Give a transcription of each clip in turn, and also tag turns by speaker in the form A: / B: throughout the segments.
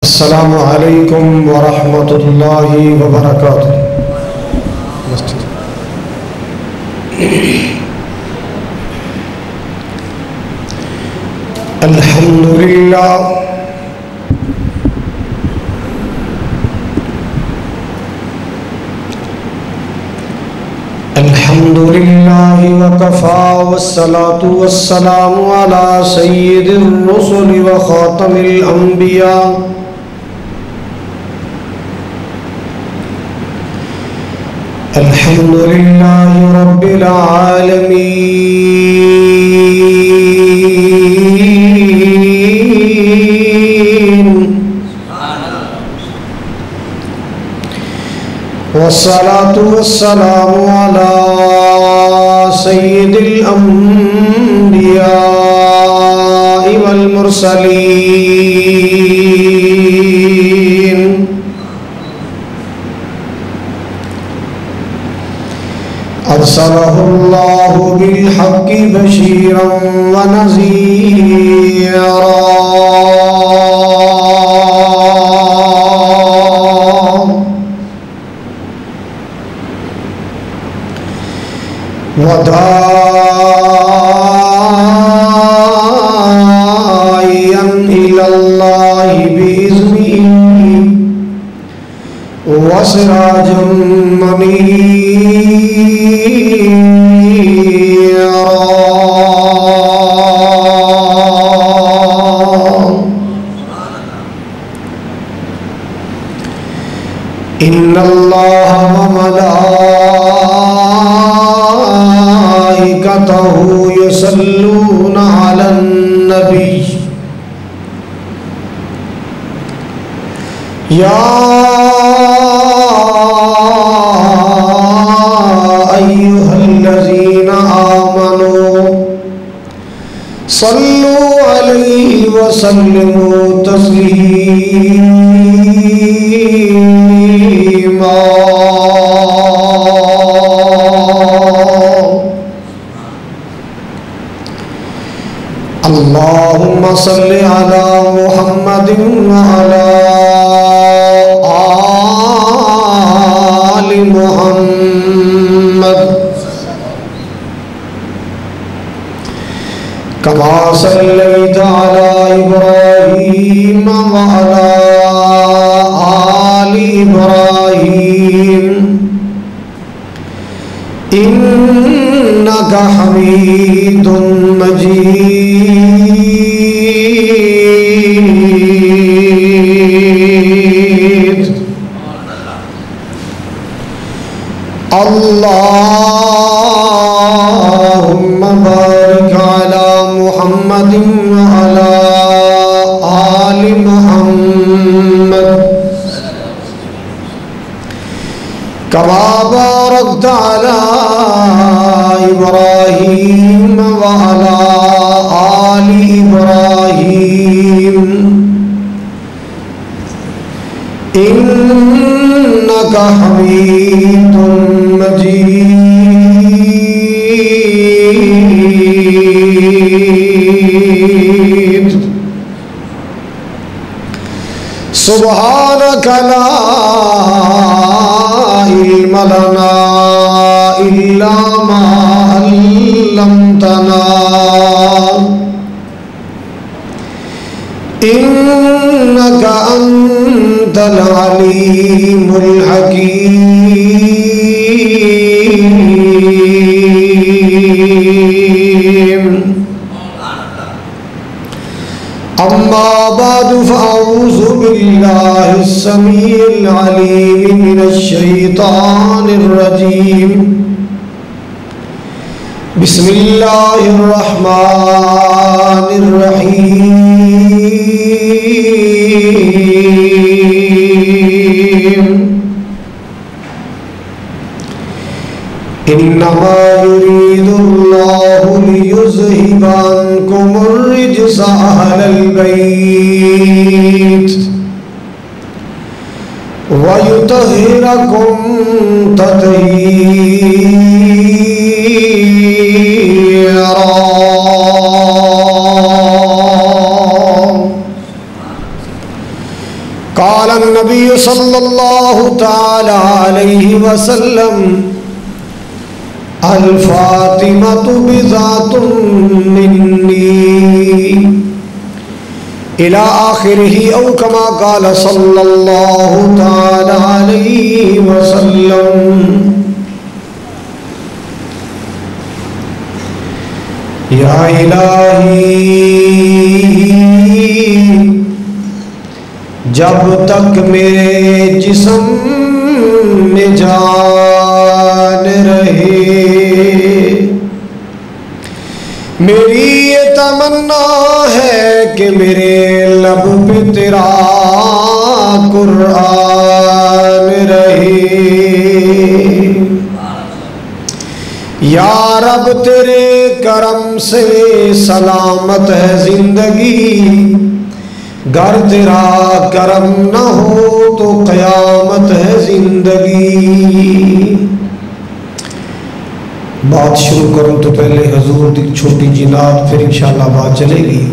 A: السلام علیکم ورحمۃ اللہ وبرکاتہ۔ الحمدللہ الحمدللہ وکفا والصلاة والسلام علی سید الرسل وخاتم الانبیاء الحمدللہ رب العالمین والصلاة والسلام على سيد الأنبياء والمرسلين أرسله الله بالحق بشيرا ونذيرا وداعيا إلى الله بإذنه وسراجا منيرا إن الله وملائكته يصلون على النبي يا أيها الذين آمنوا صلوا عليه وسلموا تسليما اللهم صل على محمد وعلى آل محمد كما صليت على إبراهيم وعلى آل إبراهيم إنك حميد مجيد اللهم بارك على محمد وعلى آل محمد كما باركت على إبراهيم وعلى آل إبراهيم إنك حميد مجيد سبحانك لا علم لنا إلا ما علمتنا إنك أنت العليم الحكيم أما بعد فأعوذ بالله السميع العليم من الشيطان الرجيم بسم الله الرحمن الرحيم إنما يريد الله ليذهب عنكم الرجس أهل البيت ويطهركم تطهيرا قال النبی صلی اللہ تعالی علیہ وسلم الفاطمۃ بضعۃ منی الى آخرہ او کما قال صلی اللہ تعالی علیہ وسلم۔ یا الہی جب تک میرے جسم میں جان رہے میری یہ تمنا ہے کہ میرے لب پہ تیرا قرآن رہے۔ یا رب تیرے کرم سے سلامت ہے زندگی، گر تیرا کرم نہ ہو تو قیامت ہے زندگی۔ بات شروع کروں تو پہلے حضور کی چھوٹی جی نعت، پھر انشاءاللہ بات چلے گی۔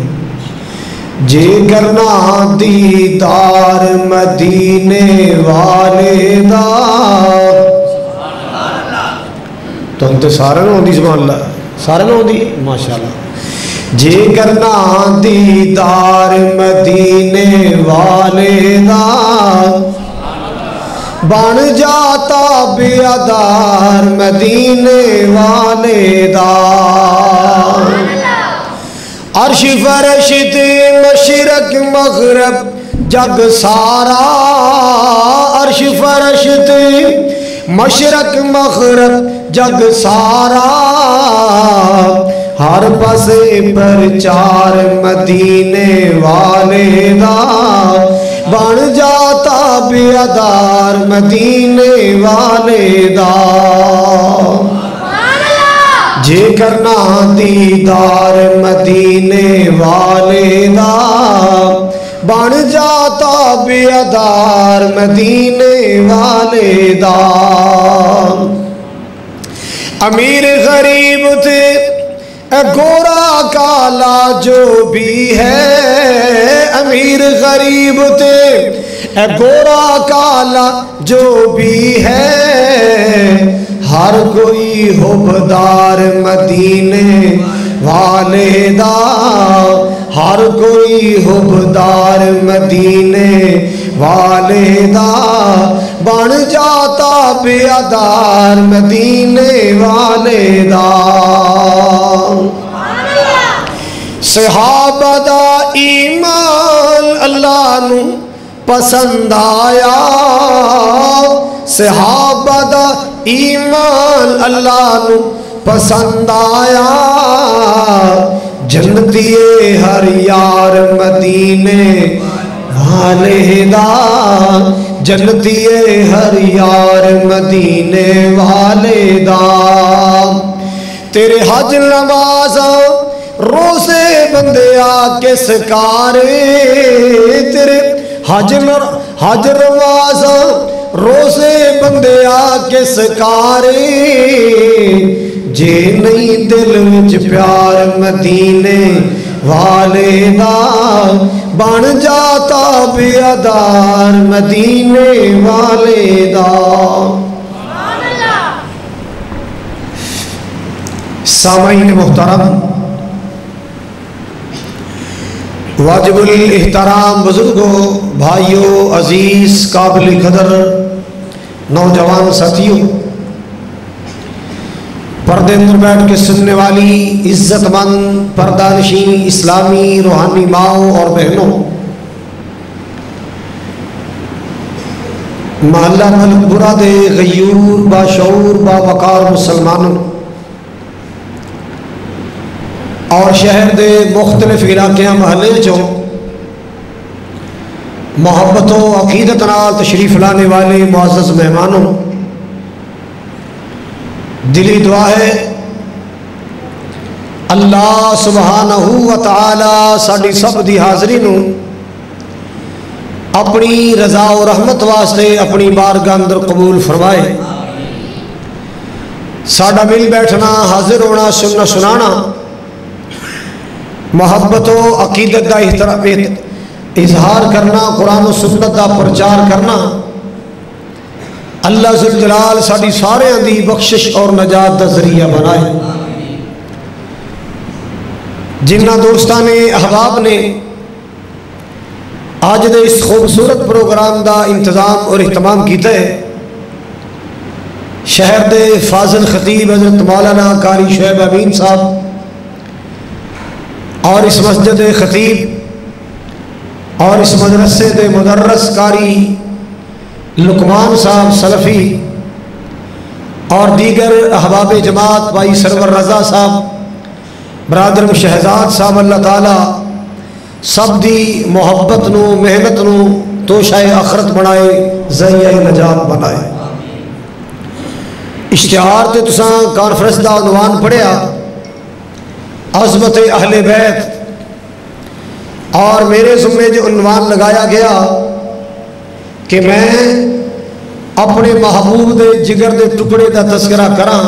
A: جے کرنا دیدار مدینے والے دا، تو انتے سارے نہ ہوندی سبحان اللہ، سارے نہ ہوندی ماشاءاللہ۔ جے کرنا دیدار مدینے والے دا، بن جاتا بیادار مدینے والے دا۔ عرش فرش تے مشرق مغرب جگ سارا، عرش فرش تے مشرق مغرب جگ سارا، ہر پاسے پرچار مدینے والے دا، بن جاتا بیادار مدینے والے دا۔ جے کرنا دیدار مدینے والے دا، بن جاتا بیادار مدینے والے دا۔ امیر غریب تھے گورا کالا جو بھی ہے، امیر غریب تھے گورا کالا جو بھی ہے، ہر کوئی حبدار مدینے والے دا، ہر کوئی حبدار مدینے والے دا، بن جاتا بیادار مدینے والے دا۔ صحابہ دا ایمان اللہ نو پسند آیا، صحابہ دا ایمان اللہ نو پسند آیا، جنتی ہر یار مدینے والے دا، جنتی ہر یار مدینے والے دا۔ تیرے حج نوازاں روزے بندیا کس کارے، تیرے حج نوازاں روزے بندیا کس کارے، جے نہیں دل وچ پیار مدینے والے دا، بن جاتا بیادار مدینے والے دا۔ سامعین محترم، واجب الاحترام بزرگوں، بھائیوں، عزیز، قابل قدر نوجوان ساتھیوں، پردے اندر بیٹھ کے سننے والی عزت مند پردہ نشین اسلامی روحانی ماؤں اور بہنوں، محلہ ملک برا دے غیور باشعور باوقار مسلمانوں اور شہر دے مختلف علاقے محلے جو محبت و عقیدت نال تشریف لانے والے معزز مہمانوں، دلی دعا ہے اللہ سبحانہ و تعالی ساڈی سب دی حاضری نو اپنی رضا و رحمت واسطے اپنی بارگاہ اندر قبول فرمائے۔ ساڈا مل بیٹھنا، حاضر ہونا، سننا سنانا محبت و عقیدت دا اظہار کرنا، قرآن و سنت کا پرچار کرنا، اللہ ذوالجلال ساری سارے دی بخشش اور نجات کا ذریعہ بنائے۔ جنہ دوستان نے احباب نے آج دے اس خوبصورت پروگرام دا انتظام اور اہتمام کیتا ہے، شہر دے فاضل خطیب حضرت مولانا قاری شعیب امین صاحب اور اس مسجد خطیب اور اس مدرسے دے مدرس قاری لقمان صاحب سلفی اور دیگر احباب جماعت بھائی سرور رضا صاحب، برادر شہزاد صاحب، اللہ تعالی سب دی محبت نو محنت نو توشائے آخرت بنائے، ذریعہ نجات بنائے۔ اشتہار تے تساں کانفرنس دا عنوان پڑھیا عظمت اہل بیت، اور میرے ذمے جو عنوان لگایا گیا کہ میں اپنے محبوب دے جگر دے ٹکڑے دا تذکرہ کراں،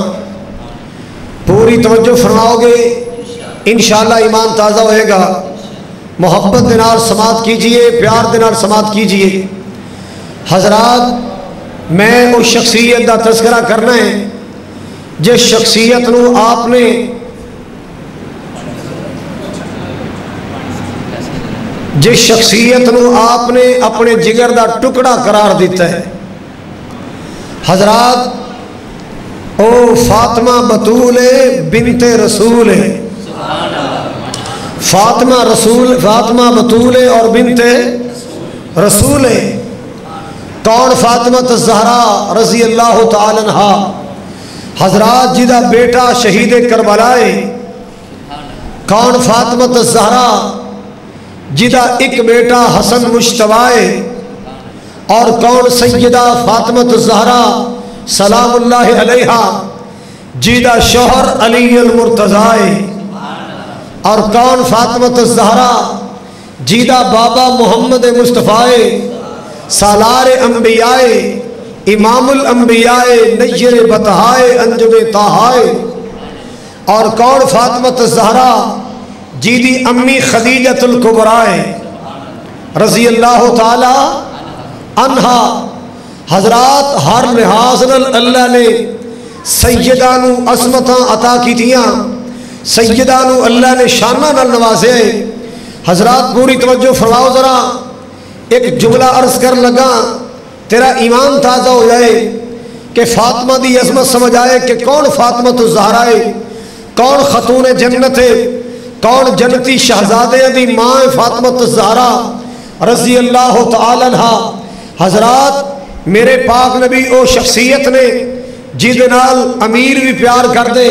A: پوری توجہ فرماؤ گے انشاءاللہ ایمان تازہ ہوئے گا۔ محبت دے نال سماعت کیجئے، پیار دے نال سماعت کیجئے۔ حضرات، میں اس شخصیت دا تذکرہ کرنا ہے جس شخصیت نو آپ نے اپنے جگر دا ٹکڑا قرار دیتا ہے۔ حضرات، او فاطمہ بطول بنت رسول ہے، فاطمہ بطول اور بنت رسول ہے۔ کون؟ فاطمہ الزہرا رضی اللہ تعالی عنہا، حضرات جدا بیٹا شہید کربلا ہے۔ کون؟ فاطمہ الزہرا جدا ایک بیٹا حسن مجتبی ہے۔ اور کون؟ سیدہ فاطمہ الزہرا سلام اللہ علیہا جدا شوہر علی المرتضی ہے۔ اور کون؟ فاطمہ الزہرا جیدہ بابا محمد مصطفیٰ سالار انبیاء، امام الانبیاء، نیر بطہائے، انجم طاہائے۔ اور کون؟ فاطمہ الزہرا جیدی امی خدیجۃ الکبریٰ رضی اللہ تعالی عنہا۔ حضرات، ہر لحاظ اللہ نے سیدانو عظمتاں عطا کی تیاں، سیدانو اللہ نے شانہ نال نوازے۔ حضرات پوری توجہ فرماؤ، ذرا ایک جملہ عرض کر لگا، تیرا ایمان تازہ ہو جائے کہ فاطمہ دی عظمت سمجھ آئے کہ کون فاطمہ الزہرا ہے، کون خاتون جنت ہے، کون جنتی شہزادے دی ماں فاطمہ الزہرا رضی اللہ تعالی عنہا۔ حضرات، میرے پاک نبی او شخصیت نے جس نال امیر بھی پیار کر دے،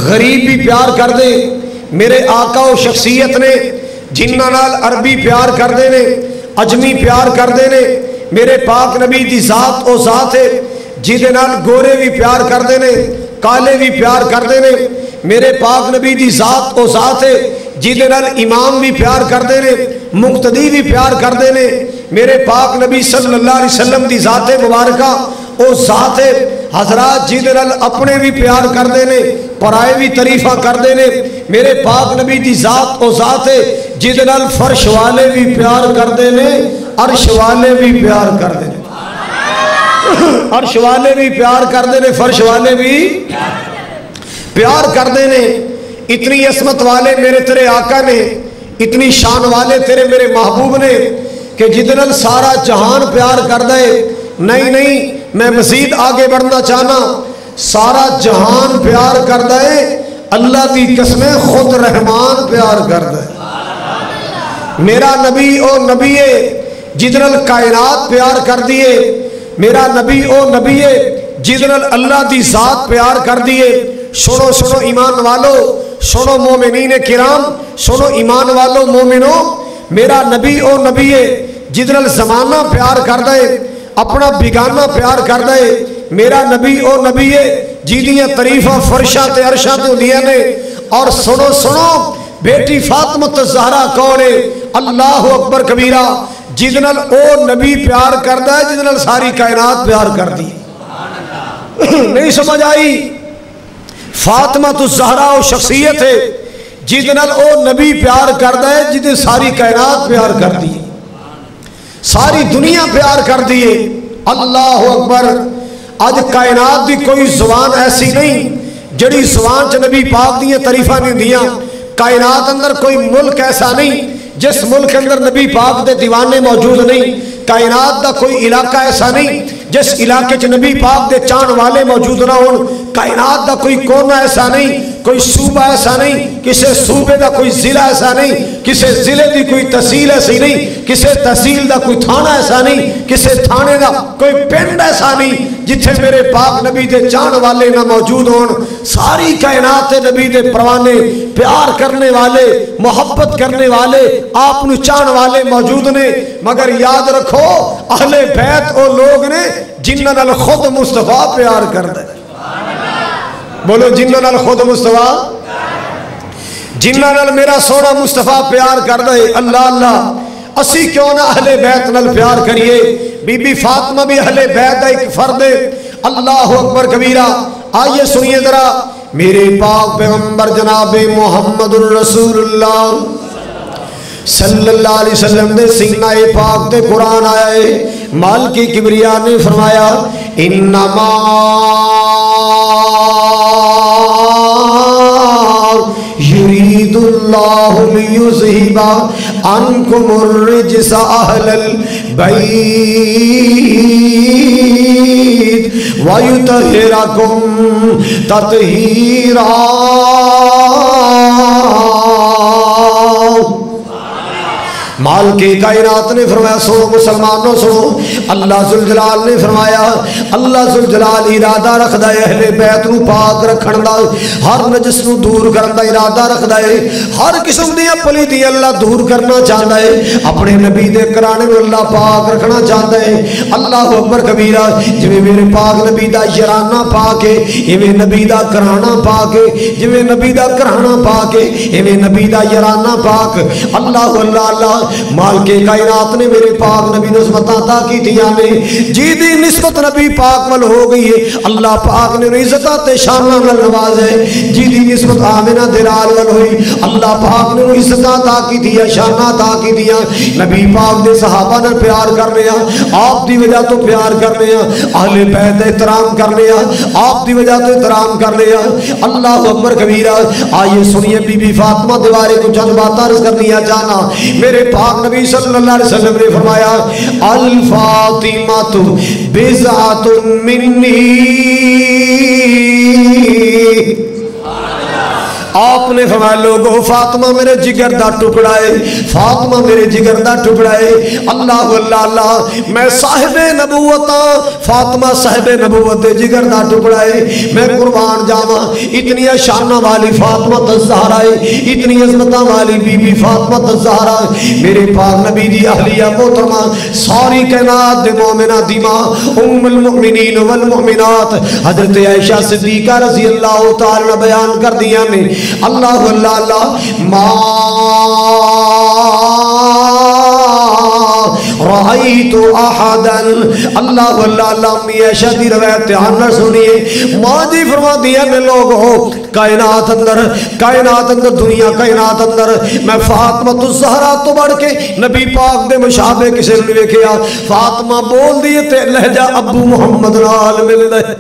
A: غریب بھی پیار کر دے۔ میرے آقا و شخصیت نے جنہ نال عربی پیار کر دے نے، اجمی پیار کر دے نے۔ میرے پاک نبی دی ذات او ذات ہے جس نال گورے بھی پیار کر دے نے، کالے بھی پیار کر دے نے۔ میرے پاک نبی دی ذات او ذات ہے جس نال امام بھی پیار کر دے نے، مقتدی بھی پیار کر دے نے۔ میرے پاک نبی صلی اللہ علیہ وسلم دی ذات مبارکہ او ذات ہے حضرات جس نال اپنے بھی پیار کر دے نے، پرائے بھی تعریفہ کر دے نے۔ میرے پاک نبی دی ذات او ذات ہے جس نال فرش والے بھی پیار کر دے نے، عرش والے بھی پیار کر دے نے، عرش والے بھی پیار کر دے نے، فرش والے بھی پیار کر دے نے۔ اتنی عظمت والے میرے تیرے آقا نے، اتنی شان والے تیرے میرے محبوب نے کہ جس نال سارا جہان پیار کر دے۔ نہیں، میں مزید آگے بڑھنا چاہنا، سارا جہان پیار کر دے، اللہ کی قسمیں خود رحمان پیار کر دے۔ میرا نبی او نبی ہے جس نال کائنات پیار کر دیے، میرا نبی او نبی ہے جس نال اللہ دی ذات پیار کر دیے۔ سنو ایمان والو، سنو مومنین کرام، سنو ایمان والو مومنو، میرا نبی او نبی ہے جس نال زمانہ پیار کر دے، اپنا بیگانہ پیار کر دے۔ میرا نبی او نبی ہے جیدیاں تعریفاں فرشاں تے عرشاں تے ہوندیاں نے۔ اور سنو بیٹی فاطمہ الزہرا کون ہے؟ اللہ اکبر کبیرہ، جس نال او نبی پیار کردا ہے جس نال ساری کائنات پیار کر دی۔ نہیں سمجھ آئی؟ فاطمہ الزہرا او شخصیت ہے جس نال او نبی پیار کردا ہے جس ساری کائنات پیار کر دی۔ ساری دنیا پیار کر دیے. اللہ اکبر. اج کائنات دی کوئی زبان ایسی نہیں جڑی زبان چ نبی پاک دیاں تعریفاں نہیں دیاں. کائنات اندر کوئی ملک ایسا نہیں جس ملک کے اندر نبی پاک دے دیوانے موجود نہیں. کائنات دا کوئی علاقہ ایسا نہیں جس علاقے چ نبی پاک دے چان والے موجود نہ ہون. کائنات دا کوئی کونا ایسا نہیں, کوئی صوبہ ایسا نہیں, کسی صوبے دا کوئی ضلع ایسا نہیں, کسی ضلع دی کوئی تحصیل ایسی نہیں, کسی تحصیل دا کوئی تھانہ ایسا نہیں, کسی تھانے دا کوئی پنڈ ایسا نہیں جتھے میرے پاک نبی دے چان والے نہ موجود ہون. ساری کائنات نبی دے پروانے, پیار کرنے والے, محبت کرنے والے, آپ نو چان والے موجود نے. مگر یاد رکھو اہل بیت او لوگ نے جنہاں نال خود مصطفیٰ پیار کردا ہے. بولو جنہاں نال خود مصطفیٰ, جنہاں نال میرا سونا مصطفیٰ پیار کردا ہے. اللہ اللہ, اسی کیوں نہ اہل بیت نال پیار کریے. بی بی فاطمہ بھی اہل بیت کا ایک فرد ہے. اللہ اکبر کبیرہ. آئیے سنیے ذرا میرے پاک پیغمبر جناب محمد الرسول اللہ صلی اللہ علیہ وسلم دے سینہ پاک تے قرآن آیا ہے. مالکی کبریاء نے فرمایا انما یرید اللہ لیذہب عنکم الرجس اہل البیت ویطہرکم تطہیرا. مال کے کائنات نے فرمایا سنو مسلمانوں سنو, اللہ ذوالجلال نے فرمایا, اللہ ذوالجلال ارادہ رکھدا ہے اہل بیت نو پاک رکھن دا, ہر نجس نو دور کرن دا ارادہ رکھدا ہے, ہر قسم دی پلیتی اللہ دور کرنا چاہتا ہے, اپنے نبی دے کرانے نو اللہ پاک رکھنا چاہتا ہے. اللہ اکبر کبیرہ. جویں میرے پاک نبی دا یارانہ پاک ہے ایویں نبی دا کرانا پاک ہے, جویں نبی دا کرانا پاک ہے ایویں نبی دا یارانہ پاک. اللہ اللہ اللہ. مال کے کائنات نے میرے پاک نبی نسبت عطا کی دیا نے جی دی نسبت نبی پاک ول ہو گئی ہے. اللہ پاک نے عزت تے شاناں نال نوازے. جی دی نسبت آمنہ دلال ول ہوئی, اللہ پاک نے عزت عطا کی دیا, شاناں عطا کی دیا. نبی پاک دے صحابہ نال پیار کرنے ہیں, آپ دی وجہ تو پیار کرنے ہیں, اہل بیت احترام کرنے ہیں, آپ دی وجہ تو احترام کرنے ہیں. اللہ اکبر کبیرہ. آئیے سنیے بی بی فاطمہ دے بارے کو چند باتیں عرض کرنی ہے جانا. میرے پاک نبی صلی اللہ علیہ وسلم نے فرمایا الفاطمہ بضعۃ منی. آپ نے فرمایا لوگو فاطمہ میرے جگر دا ٹکڑا ہے, فاطمہ میرے جگر دا ٹکڑا ہے. اللہ اللہ اللہ. میں صاحب نبوت ہاں, فاطمہ صاحب نبوت دے جگر دا ٹکڑا ہے. میں قربان جاواں اتنی شانہ والی فاطمہ الزہرا ہے, اتنی عظمتاں والی بی بی فاطمہ الزہرا. میرے پاک نبی دی اہلیہ محترمہ, ساری کائنات دے مومنہ دی ماں, ام المؤمنین والمؤمنات حضرت عائشہ صدیقہ رضی اللہ تعالی بیان کر دیا نے. اللہ اللہ اللہ. ما رأیت احدا. اللہ اللہ اللہ. امی عائشہ دی روایت دھیان نہ سنیے. ماں جی فرما دیا نے لوگو کائنات اندر, کائنات اندر, دنیا کائنات اندر میں فاطمہ الزہرا تو بڑھ کے نبی پاک دے مشابہ کسے نے ویکھیا. فاطمہ بول دیے تے لہجہ ابو محمد نال مل رہے,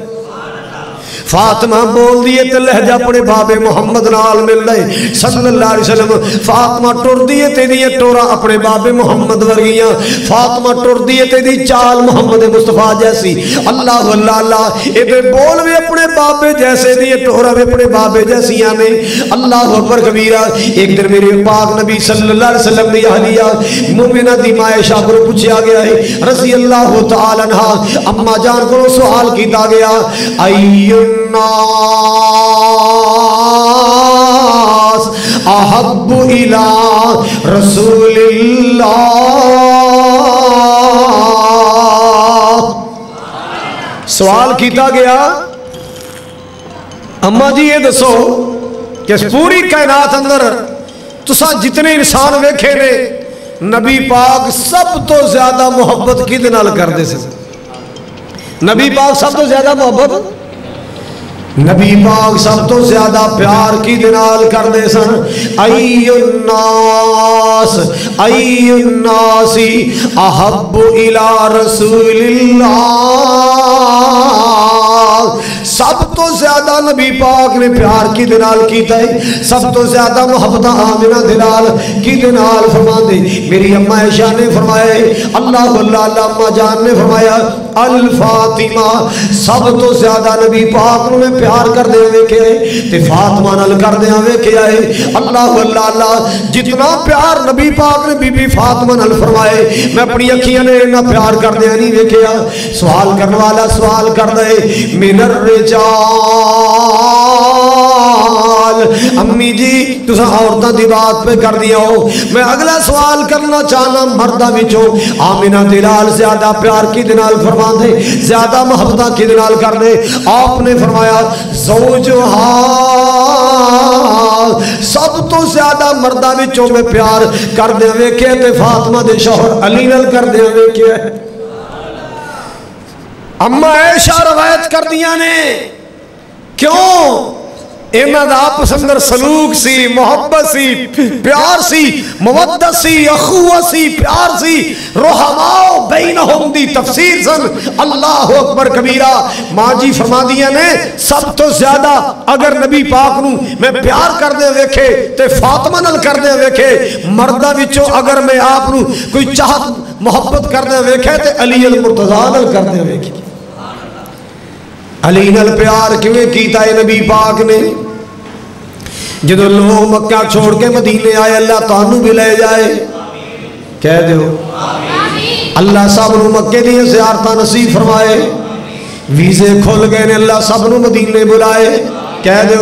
A: فاطمہ بول دیے تے لہجہ اپنے باب محمد نال مل رہے صلی اللہ علیہ وسلم. فاطمہ ٹر دیے تے دی ٹورا اپنے باب محمد ورگیاں, فاطمہ ٹر دیے تے دی چال محمد مصطفیٰ جیسی. اللہ اللہ اللہ. اے بول بھی اپنے باب جیسے دی ٹورا بھی اپنے باب جیسیاں نے. اللہ اکبر کبیرہ. ایک دن میرے پاک نبی صلی اللہ علیہ وسلم دی اہلیہ مومنہ دی ماں عائشہ کو پوچھا گیا ہے رضی اللہ تعالی عنہا, اما جان کو سوال کیتا گیا الناس احب الى رسول اللہ. سوال کیتا گیا اما جی یہ دسو کہ پوری کائنات اندر تسا جتنے انسان ویکھے نے نبی پاک سب تو زیادہ محبت کدے نال کردے سے؟ نبی پاک سب تو زیادہ محبت نبی پاک سب تو زیادہ پیار کی دنال کر دے سن ای الناس احب الى رسول اللہ، سب تو زیادہ نبی پاک نے پیار کی دنال کیتا ہے، سب تو زیادہ محبت آمنہ دلال کی دنال فرما دے۔ میری اماں عائشہ نے فرمایا اللہ اماں جان نے فرمایا الفاطمہ، سب تو زیادہ نبی پاک نے پیار کر دے ویکھے تے فاطمہ نال کر دے ویکھے آئے۔ اللہ جتنا پیار نبی پاک نے بی بی فاطمہ نال فرمائے میں اپنی اکھیاں نے اتنا پیار کر دے نہیں ویکھیا۔ سوال کرنے والا سوال کر دے من الرجال، امی جی تسا عورتاں دی بات پہ کر دیا ہو، میں اگلا سوال کرنا چاہنا مردہ وچوں آمنہ دلال زیادہ پیار کی دنال فرما دے، زیادہ محبتہ کی دنال کر دے۔ آپ نے فرمایا زوجہا، سب تو زیادہ مردہ وچوں میں پیار کر دے ویکھے تے فاطمہ دے شوہر علی نال کر دے ویکھے۔ اما عائشہ روایت کر دیا نے کیوں؟ اینا دا آپس اندر سلوک سی، محبت سی، پیار سی، مودت سی، اخوہ سی، پیار سی، رحماؤ بینہم دی تفسیر سن۔ اللہ اکبر کبیرہ۔ ماں جی فرما دیا نے سب تو زیادہ اگر نبی پاک نو میں پیار کر دے ویکھے تے فاطمہ نال کر دے ویکھے، مردہ وچوں اگر میں آپ نو کوئی چاہت محبت کر دے ویکھے تے علی المرتضیٰ نال کر دے ویکھے۔ علی نال پیار کیویں کیتا ہے نبی پاک نے؟ جدو لوگ مکہ چھوڑ کے مدینے آئے اللہ تانوں بھی لے جائے، کہہ دیو اللہ سب نو مکے دی زیارتاں نصیب فرمائے، ویزے کھل گئے نے اللہ سب نو مدینے بلائے، کہہ دیو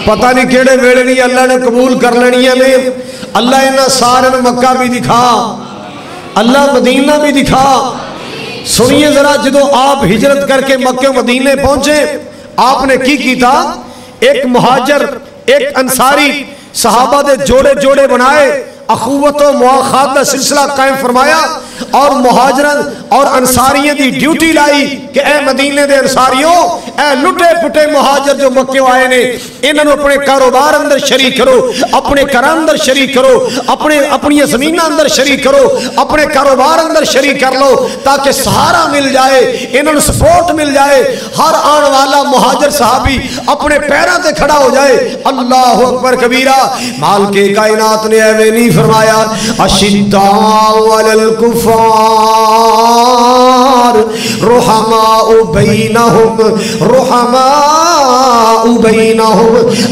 A: پتہ نہیں کیڑے ویڑے نہیں اللہ نے قبول کر لینی نے۔ اللہ انہاں سارے مکہ بھی دکھا، اللہ مدینہ بھی دکھا۔ سنیے ذرا جدو آپ ہجرت کر کے مکہ مدینے پہنچے آپ نے کی کیتا؟ ایک مہاجر ایک انصاری صحابہ دے جوڑے جوڑے بنائے، اخوت و مواخات دا سلسلہ قائم فرمایا اور مہاجرن اور انصاریوں دی ڈیوٹی لائی کہ اے مدینے دے انصاریوں، اے لٹے پٹے مہاجر جو مکے آئے نے انہوں اپنے کاروبار اندر شریک کرو، اپنے گھر اندر شریک کرو، اپنی زمینہ اندر شریک کرو، اپنے کاروبار اندر شریک کر لو تاکہ سہارا مل جائے، انہوں سپورٹ مل جائے، ہر آن والا مہاجر صحابی اپنے پیروں تے کھڑا ہو جائے۔ اللہ اکبر کبیرہ۔ مال کے کائنات نے ایویں نہیں فرمایا اشداء علی الکفار رحماء بینہم،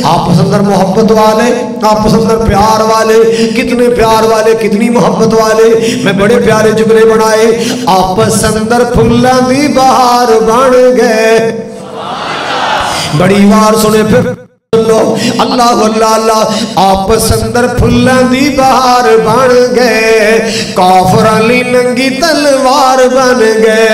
A: آپس اندر محبت والے، آپس اندر پیار والے، کتنے پیار والے، کتنی محبت والے۔ میں بڑے پیارے جملے بنائے، آپس اندر پھلاں دی بہار بن گئے۔ بڑی بار سنے پھر اللہ اللہ، آپس اندر پھلاں دی بہار بن گئے، کافراں لی ننگی تلوار بن گئے۔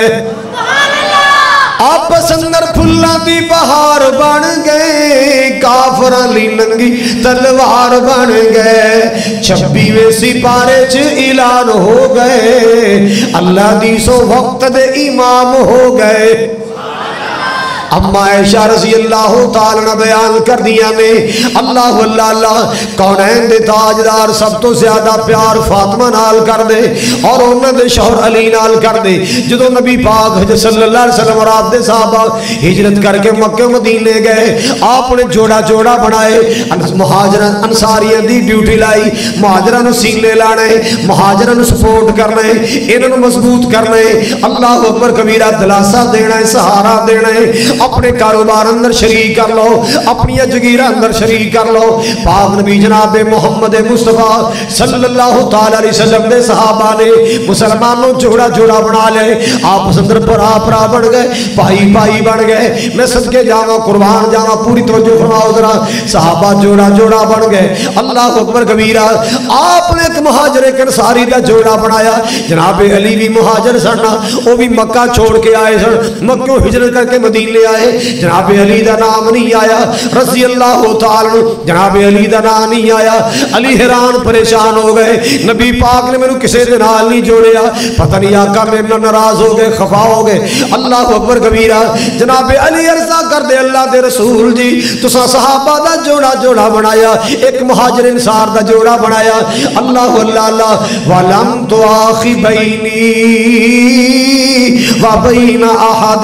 A: آپس اندر پھلاں دی بہار بن گئے، کافراں لی ننگی تلوار بن گئے۔ 26ویں سپارے چ اعلان ہو گئے، اللہ دی سو وقت دے امام ہو گئے۔ اما عائشہ رضی اللہ تعالیٰ نے بیان کر دیا نے اللہ کونین دے تاجدار سب تو زیادہ پیار فاطمہ نال کر دے اور انہوں نے شوہر علی نال کر دے۔ جدو نبی پاک صلی اللہ علیہ وسلم اور آپ دے صحابہ ہجرت کر کے مکہ مدینے گئے، آپ نے جوڑا جوڑا بنائے، مہاجران انصاریاں دی ڈیوٹی لائی، مہاجران سینے لانے، مہاجران سپورٹ کرنے، انہوں مضبوط کرنے، اللہ اکبر کبیرہ، دلاسہ دینا ہے، سہارا دینا ہے، اپنے کاروبار اندر شریک کر لو، اپنی جگیرہ اندر شریک کر لو۔ پاک نبی جناب محمد مصطفیٰ صلی اللہ تعالیٰ علیہ وسلم دے صحابہ نے مسلمانوں جوڑا جوڑا بنا لے، آپس اندر پرا پرا بڑھ گئے، پائی پائی بڑھ گئے۔ میں صدقے جاواں قربان جاواں، پوری توجہ فرماؤ ذرا، صحابہ جوڑا جوڑا بڑھ گئے۔ اللہ اکبر کبیرہ۔ آپ نے ایک مہاجر ایک انصاری دا جوڑا بنایا، جناب علی بھی مہاجر سن، وہ بھی مکہ چھوڑ کے آئے سن، مکہ ہجرت کر کے مدینے آئے جناب علی دا نام نہیں آیا، رضی اللہ تعالی جناب علی دا نام نہیں آیا۔ علی حیران پریشان ہو گئے، نبی پاک نے میں نے کسے دے نال نہیں جوڑیا، پتہ نہیں آقا میرے نال ناراض ہو گئے، خفا ہو گئے۔ اللہ اکبر کبیرہ۔ جناب علی عرضہ کر دے اللہ دے رسول جی تساں صحابہ دا جوڑا بنایا، ایک مہاجر انصار دا جوڑا بنایا۔ اللہ اللہ اللہ وَلَمْ تُعَاخِ بَيْنِي وَبَيْنَ أَحَدٍ،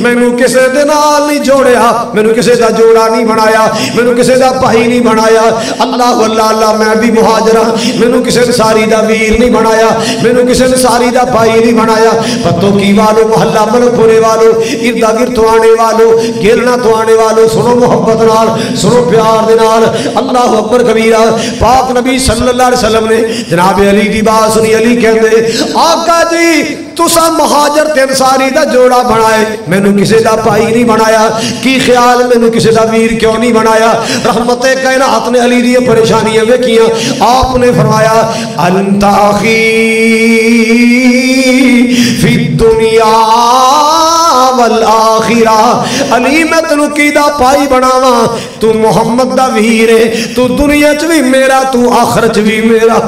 A: میں نے کسے دے نال نہیں جوڑیا، میں نے کسے دا جوڑا نہیں بنایا، میں نے کسے دا بھائی نہیں بنایا۔ اللہ اللہ اللہ میں بھی مہاجرہ، میں نے کسے انصاری دا ویر نہیں بنایا، میں نے کسے انصاری دا بھائی نہیں بنایا۔ پتوں کی والو محلہ ملک پورے والو اردا گرد تو آنے والو گرنا تو آنے والو سنو محبت نال سنو پیار دے نال۔ اللہ اکبر کبیرہ۔ پاک نبی صلی اللہ علیہ وسلم نے جناب علی دی بات سنی، علی کہندے آقا جی تسا مہاجر تے انصاری دا جوڑا بنائے، میں نے کسے دا بھائی نہیں بنایا، کی خیال میں نے کسے دا ویر کیوں نہیں بنایا؟ رحمت کائنات نے علی دی پریشانیاں ویکھیاں، آپ نے فرمایا انت اخی فی الدنیا والآخرہ، علی میں تنو کی دا پائی بناواں، تو محمد دا ویر ہے، تو دنیا چ بھی میرا تو آخرت بھی میرا۔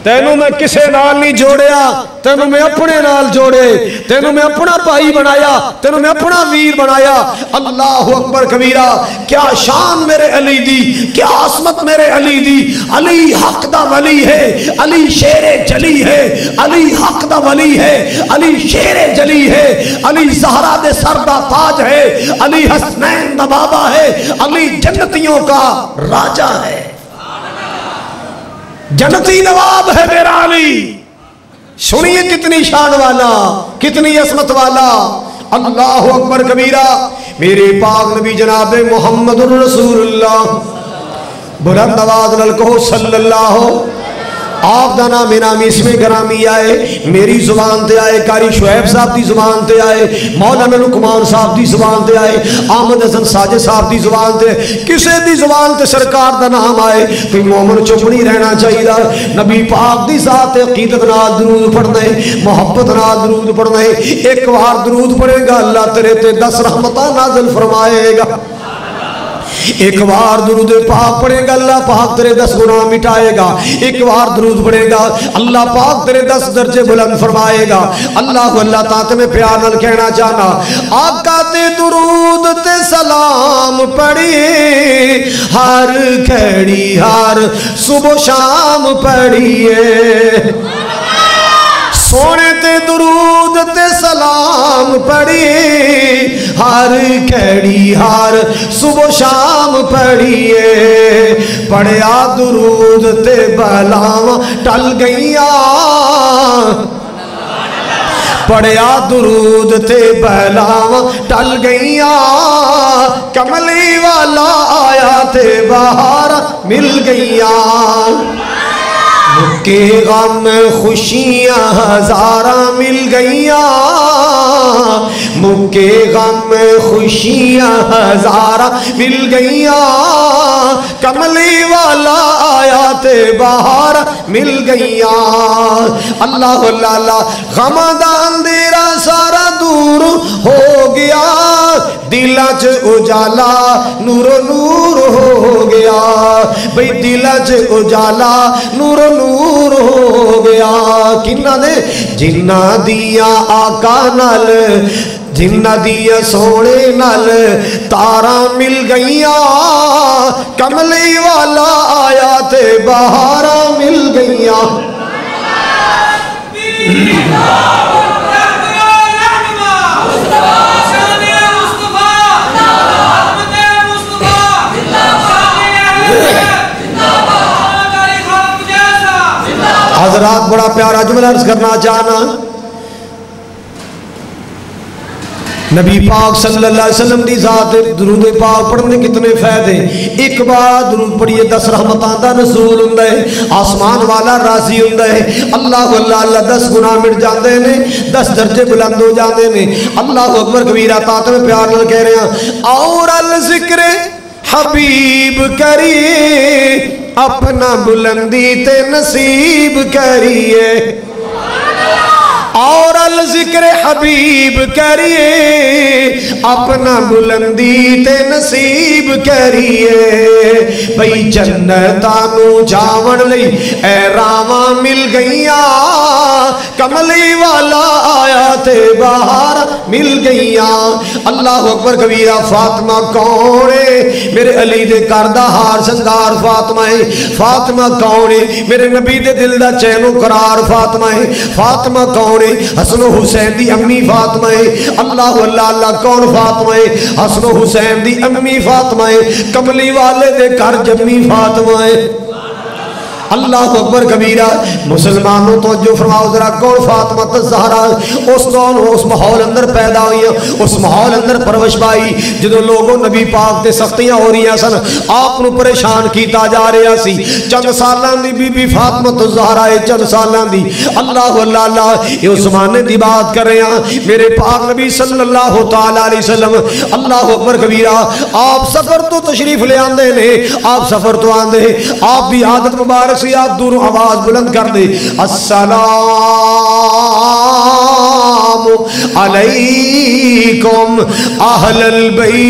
A: تینوں میں کسے نال نہیں جوڑیا، تینوں میں اپنے نال جوڑے، تینوں میں اپنا بھائی بنایا، تینوں میں اپنا ویر بنایا۔ اللہ اکبر کبیرہ۔ کیا شان میرے علی دی، کیا عظمت میرے علی دی۔ علی حق دا ولی ہے، علی شیر جلی ہے، علی حق دا ولی ہے، علی شیر جلی ہے، علی زہرا دے سر دا تاج ہے، علی حسنین دا بابا ہے، علی جنتیوں کا راجہ ہے، جنتی نواب ہے میرا علی۔ سنیے کتنی شان والا، کتنی عظمت والا۔ اللہ اکبر کبیرہ۔ میرے پاک نبی جناب محمد الرسول اللہ بلند آواز نال کہو صلی اللہ۔ آپ دا نام انامی اسم گرامی آئے، میری زبان تے آئے، قاری شعیب صاحب دی زبان تے آئے، مولانا لقمان صاحب دی زبان تے آئے، احمد حسن ساجد صاحب دی زبان تے، کسے دی زبان تے سرکار دا نام آئے تو مومن چپ نہیں رہنا چاہیے۔ نبی پاک دی ذات عقیدت نال درود پڑھنا ہے، محبت نال درود پڑھنا ہے۔ ایک بار درود پڑھے گا اللہ تیرے تے 10 رحمتاں نازل فرمائے گا۔ ایک بار درود پاک پڑھے گا اللہ پاک تیرے 10 گناہ مٹائے گا۔ ایک بار درود پڑھے گا اللہ پاک تیرے 10 درجے بلند فرمائے گا۔ اللہ اللہ تعالیٰ میں پیار نال کہنا چاہنا آقا تے درود تے سلام پڑھیے، ہر کھڑی ہر صبح شام پڑھیے، سونے تے درود تے سلام پڑھیے، ہر کھڑی ہر صبح شام پڑھیے، پڑھیا درود تے بلاواں ٹل گئیاں، پڑھیا درود تے بلاواں ٹل گئیاں، کملی والا آیا تے بہار مل گئیاں، مکے غم خوشیاں ہزاراں مل گئیاں، مکے غم خوشیاں ہزاراں مل گئیاں، کملی والا آیا تے بہار مل گئیاں۔ اللہ اللہ اللہ غم دا اندھیرا سارا دور ہو گیا، دلاں چ اجالا نور نور ہو گیا، بھئی دلاں چ اجالا نور نور ہو گیا۔ کنہ دے جنہ دیا آقا نال، جنہ دیا سونے نال تاراں مل گئیاں، کملی والا آیا تے بہاراں مل گئیاں۔ حضرات بڑا پیارا جملہ عرض کرنا چاہنا، نبی پاک صلی اللہ علیہ وسلم دی ذات درود پاک پڑھنے کتنے فائدے۔ ایک بار درود پڑھیے 10 رحمتاں دا نزول ہوندا ہے، آسمان والا راضی ہوندا ہے، اللہ اللہ اللہ 10 گناہ مٹ جاندے نے، 10 درجے بلند ہو جاندے نے۔ اللہ اکبر کبیرہ۔ طاعت میں پیار نال کہہ رہے ہیں اور الذکر حبیب کریے، اپنا بلندی تے نصیب کریے، اور ذکر حبیب کریے اپنا بلندی تے نصیب کریے بھئی جنتانو جاون لئی اے راواں مل گئیاں کملی والا آیا تے باہر مل گئیاں اللہ اکبر کبیرہ فاطمہ کونے میرے علی دے کردہ ہار سنگار فاطمہ ہے فاطمہ کونے میرے نبی دے دل دا چین و قرار فاطمہ ہے فاطمہ کونے حسن و حسین دی امی فاطمہ ہے اللہ اللہ اللہ کون فاطمہ ہے حسن و حسین دی امی فاطمہ ہے کملی والے دے کر جمی فاطمہ ہے اللہ اکبر کبیرہ مسلمانوں توجہ فرماؤ ذرا کون فاطمہ الزہرا اس دون اس ماحول اندر پیدا ہوئی اس ماحول اندر پرورش پائی جدو لوگوں نبی پاک تے سختیاں ہو رہی ہیں سن آپ نو پریشان کیتا جا رہا سی چند سالاں دی بی بی فاطمہ الزہرا چند سالاں دی اللہ اللہ اللہ یہ زمانے دی بات کر رہے ہیں میرے پاک نبی صلی اللہ تعالی علیہ وسلم اللہ اکبر کبیرہ آپ سفر تو تشریف لے آندے نے آپ سفر تو آندے آپ بھی عادت مبارک آپ دور آواز بلند کر دے السلام علیکم اہل البیت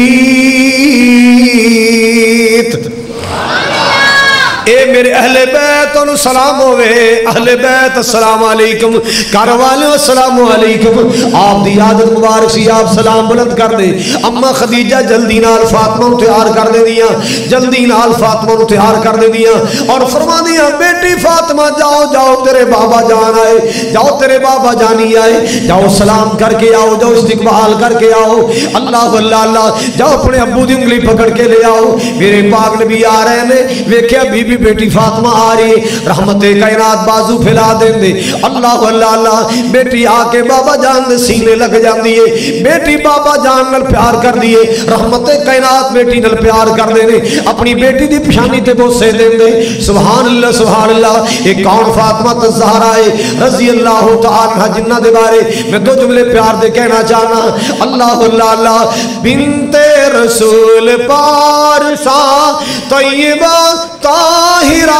A: اے میرے اہل بیت انہوں سلام ہوئے اہل بیت السلام علیکم کاروالے السلام علیکم آپ دی عادت مبارک سی آپ سلام بلند کر دے اما خدیجہ جلدی نال فاطمہ تیار کر دے دیا جلدی نال فاطمہ تیار کر دے دیا اور فرما دیا بیٹی فاطمہ جاؤ جاؤ تیرے بابا جان آئے جاؤ تیرے بابا جانی آئے جاؤ سلام کر کے آؤ جاؤ استقبال کر کے آؤ اللہ اللہ اللہ جاؤ اپنے ابو دی انگلی پکڑ کے لے آؤ میرے پاک نبی آ رہے ہیں ویکھیا بی بی بیٹی فاطمہ آ رہی رحمت کائنات بازو پھیلا دیں دے اللہ اللہ اللہ بیٹی آ کے بابا جان دے سینے لگ جان دیئے بیٹی بابا جان نل پیار کر دیئے رحمت کائنات بیٹی نل پیار کر دینے اپنی بیٹی دی پشانی تے بوسے دیں دے سبحان اللہ ایک کون فاطمہ الزہرا رضی اللہ تعالیٰ جنہ دے بارے میں دو جملے پیار دے کہنا چاہنا اللہ اللہ اللہ بنت رسول پارسا طیبہ طاہرہ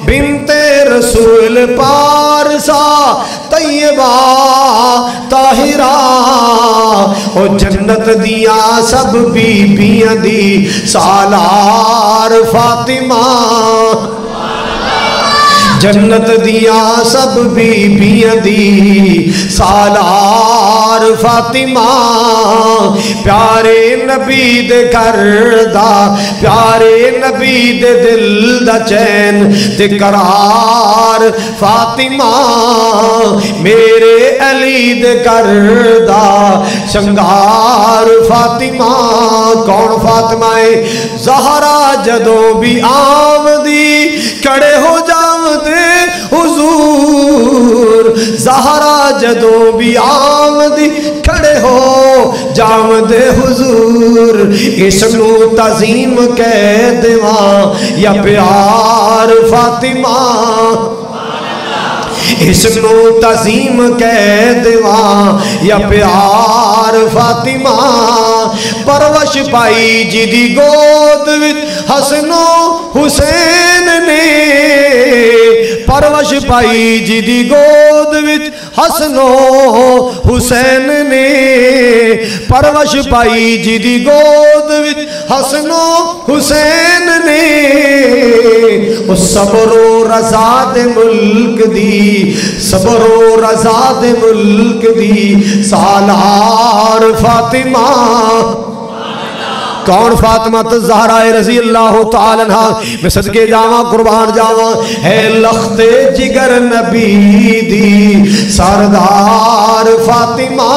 A: بنت رسول پارسا طیبہ طاہرہ او جنت دیا سب بی بیاں دی سالار فاطمہ جنت دیا سب بی بیاں دی سالار فاطمہ پیارے نبی دے گھر دا پیارے نبی دے دل دا چین تے قرار فاطمہ میرے علی دے گھر دا شنگار فاطمہ کون فاطمہ ہے زہرا جدوں بھی آمدی کڑے ہو جاؤں حضور زہرا جدوں بھی آمدی کھڑے ہو جامد حضور اس نو تعظیم کہہ دیواں یا پیار فاطمہ اس نو تعظیم کہہ دیواں یا پیار فاطمہ پرورش پائی جی دی گود وچ حسن و حسین نے پرورش پائی جی دی گود وچ حسن و حسین نے پرورش پائی جی دی گود وچ حسن و حسین نے اس صبر و رضا دے ملک دی صبر و رضا دے ملک دی سالار فاطمہ کون فاطمہ الزہرا رضی اللہ تعالیٰ عنہ میں صدقے جاواں قربان جاواں ہے لخت جگر نبی دی سردار فاطمہ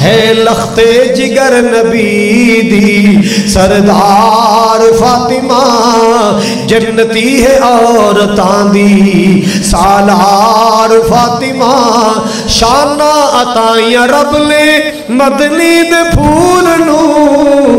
A: ہے لخت جگر نبی دی سردار فاطمہ جنتی ہے عورتاں دی سالار فاطمہ شانہ عطائیاں رب نے مدنی دے پھول نو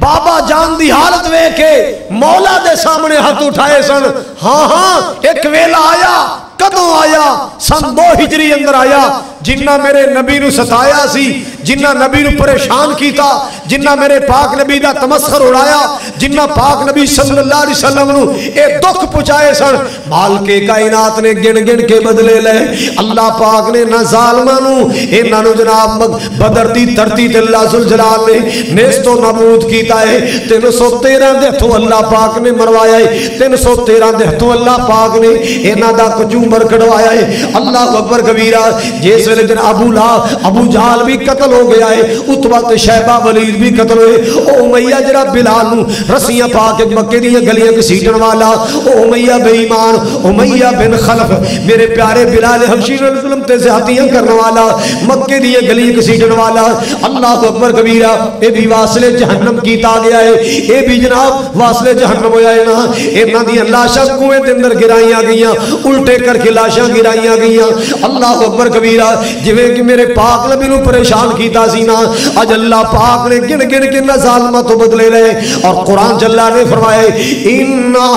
A: بابا جان دی حالت وے کے مولا دے سامنے ہاتھ اٹھائے سن. ہاں ہاں ایک ویلا آیا. کدوں آیا؟ سن 2 ہجری اندر آیا. جنہ میرے نبی نو ستایا سی, جنہ نبی نو پریشان کیتا, جنہ میرے پاک نبی دا تمسخر اڑایا, جنہ پاک نبی صلی اللہ علیہ وسلم نو اے دکھ پہنچائے سن, مالکے کائنات نے گن گن کے بدلے لے. اللہ پاک نے نہ ظالماں نو انہاں نو جناب بدر دی دھرتی تے اللہ ذوالجلال نے نیستو نابود کیتا ہے. 313 دے ہتھوں اللہ پاک نے مروایا ہے. 313 دے ہتھوں اللہ پاک نے انہاں دا کچومر کڑوایا ہے. اللہ اکبر کبیرہ. جس ویلے جن ابو جہل بھی قتل ہو گیا ہے, عتبہ تے شیبہ ولید بھی قتل ہوئے. او امیہ جڑا بلال نو رسیاں پا کے مکے دی گلیاں گھسیٹن والا, او امیہ بے ایمان, امیہ بن خلف میرے پیارے بلال حبشی علیہ السلام تے زیادتیاں کرنے والا, مکے دی گلیاں گھسیٹن والا. اللہ اکبر کبیرہ. اے بھی واصل جہنم کیتا گیا ہے, اے بھی جناب واصل جہنم ہویا ہے نا. انہاں دی لاشاں کنویں دے اندر گرائیاں گئیاں, الٹے کر کے لاشاں گرائیاں گئیاں. اللہ اکبر کبیرہ. جویں کہ میرے پاک نبی نو پریشان کیتا سی نا, اج اللہ پاک نے گن گن کے نہ ظالماں تو بدلے لے. اور قرآن چ اللہ نے فرمایا انا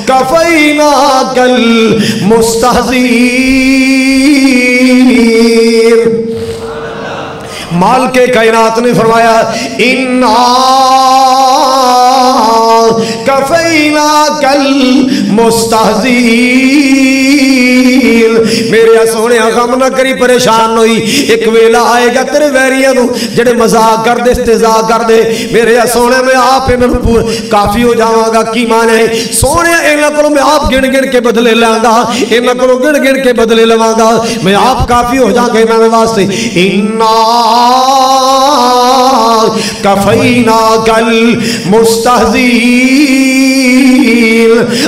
A: کفیناک المستہزئین. مالک کائنات نے فرمایا انا کفیناک المستہزئین. میرے سونے غم نہ کری, پریشان ہوئی. ایک ویلا آئے گا تیرے ویریاں نو جڑے مذاق کر دے, استہزاء کر دے, میرے سونے میں آپ انہوں کافی ہو جاواں گا. کی معنی ہے سونے انہاں کولوں میں آپ گن گن کے بدلے لاں گا, انہاں کولوں گن گن کے بدلے لواں گا, میں آپ کافی ہو جاں گا انہاں دے واسطے. انا کفیناک المستہزئین.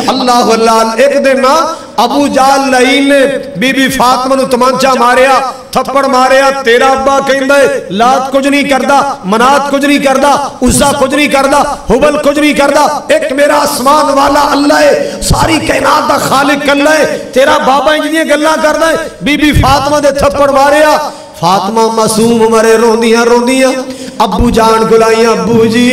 A: اللہ اللہ. ایک دن نا ابو جہل لعین نے بی بی فاطمہ نو تمانچا ماریا, تھپڑ ماریا. تیرا ابا کہندا ہے لات کچھ نہیں کردا, منات کچھ نہیں کردا, عزا کچھ نہیں کردا, حبل کچھ نہیں کردا. ایک میرا آسمان والا اللہ ہے, ساری کائنات دا خالق اللہ ہے. تیرا بابا انجیاں گلاں کردا ہے. بی بی فاطمہ دے تھپڑ ماریا. فاطمہ معصوم مرے روندیاں روندیاں ابو جان گلائیاں, ابو جی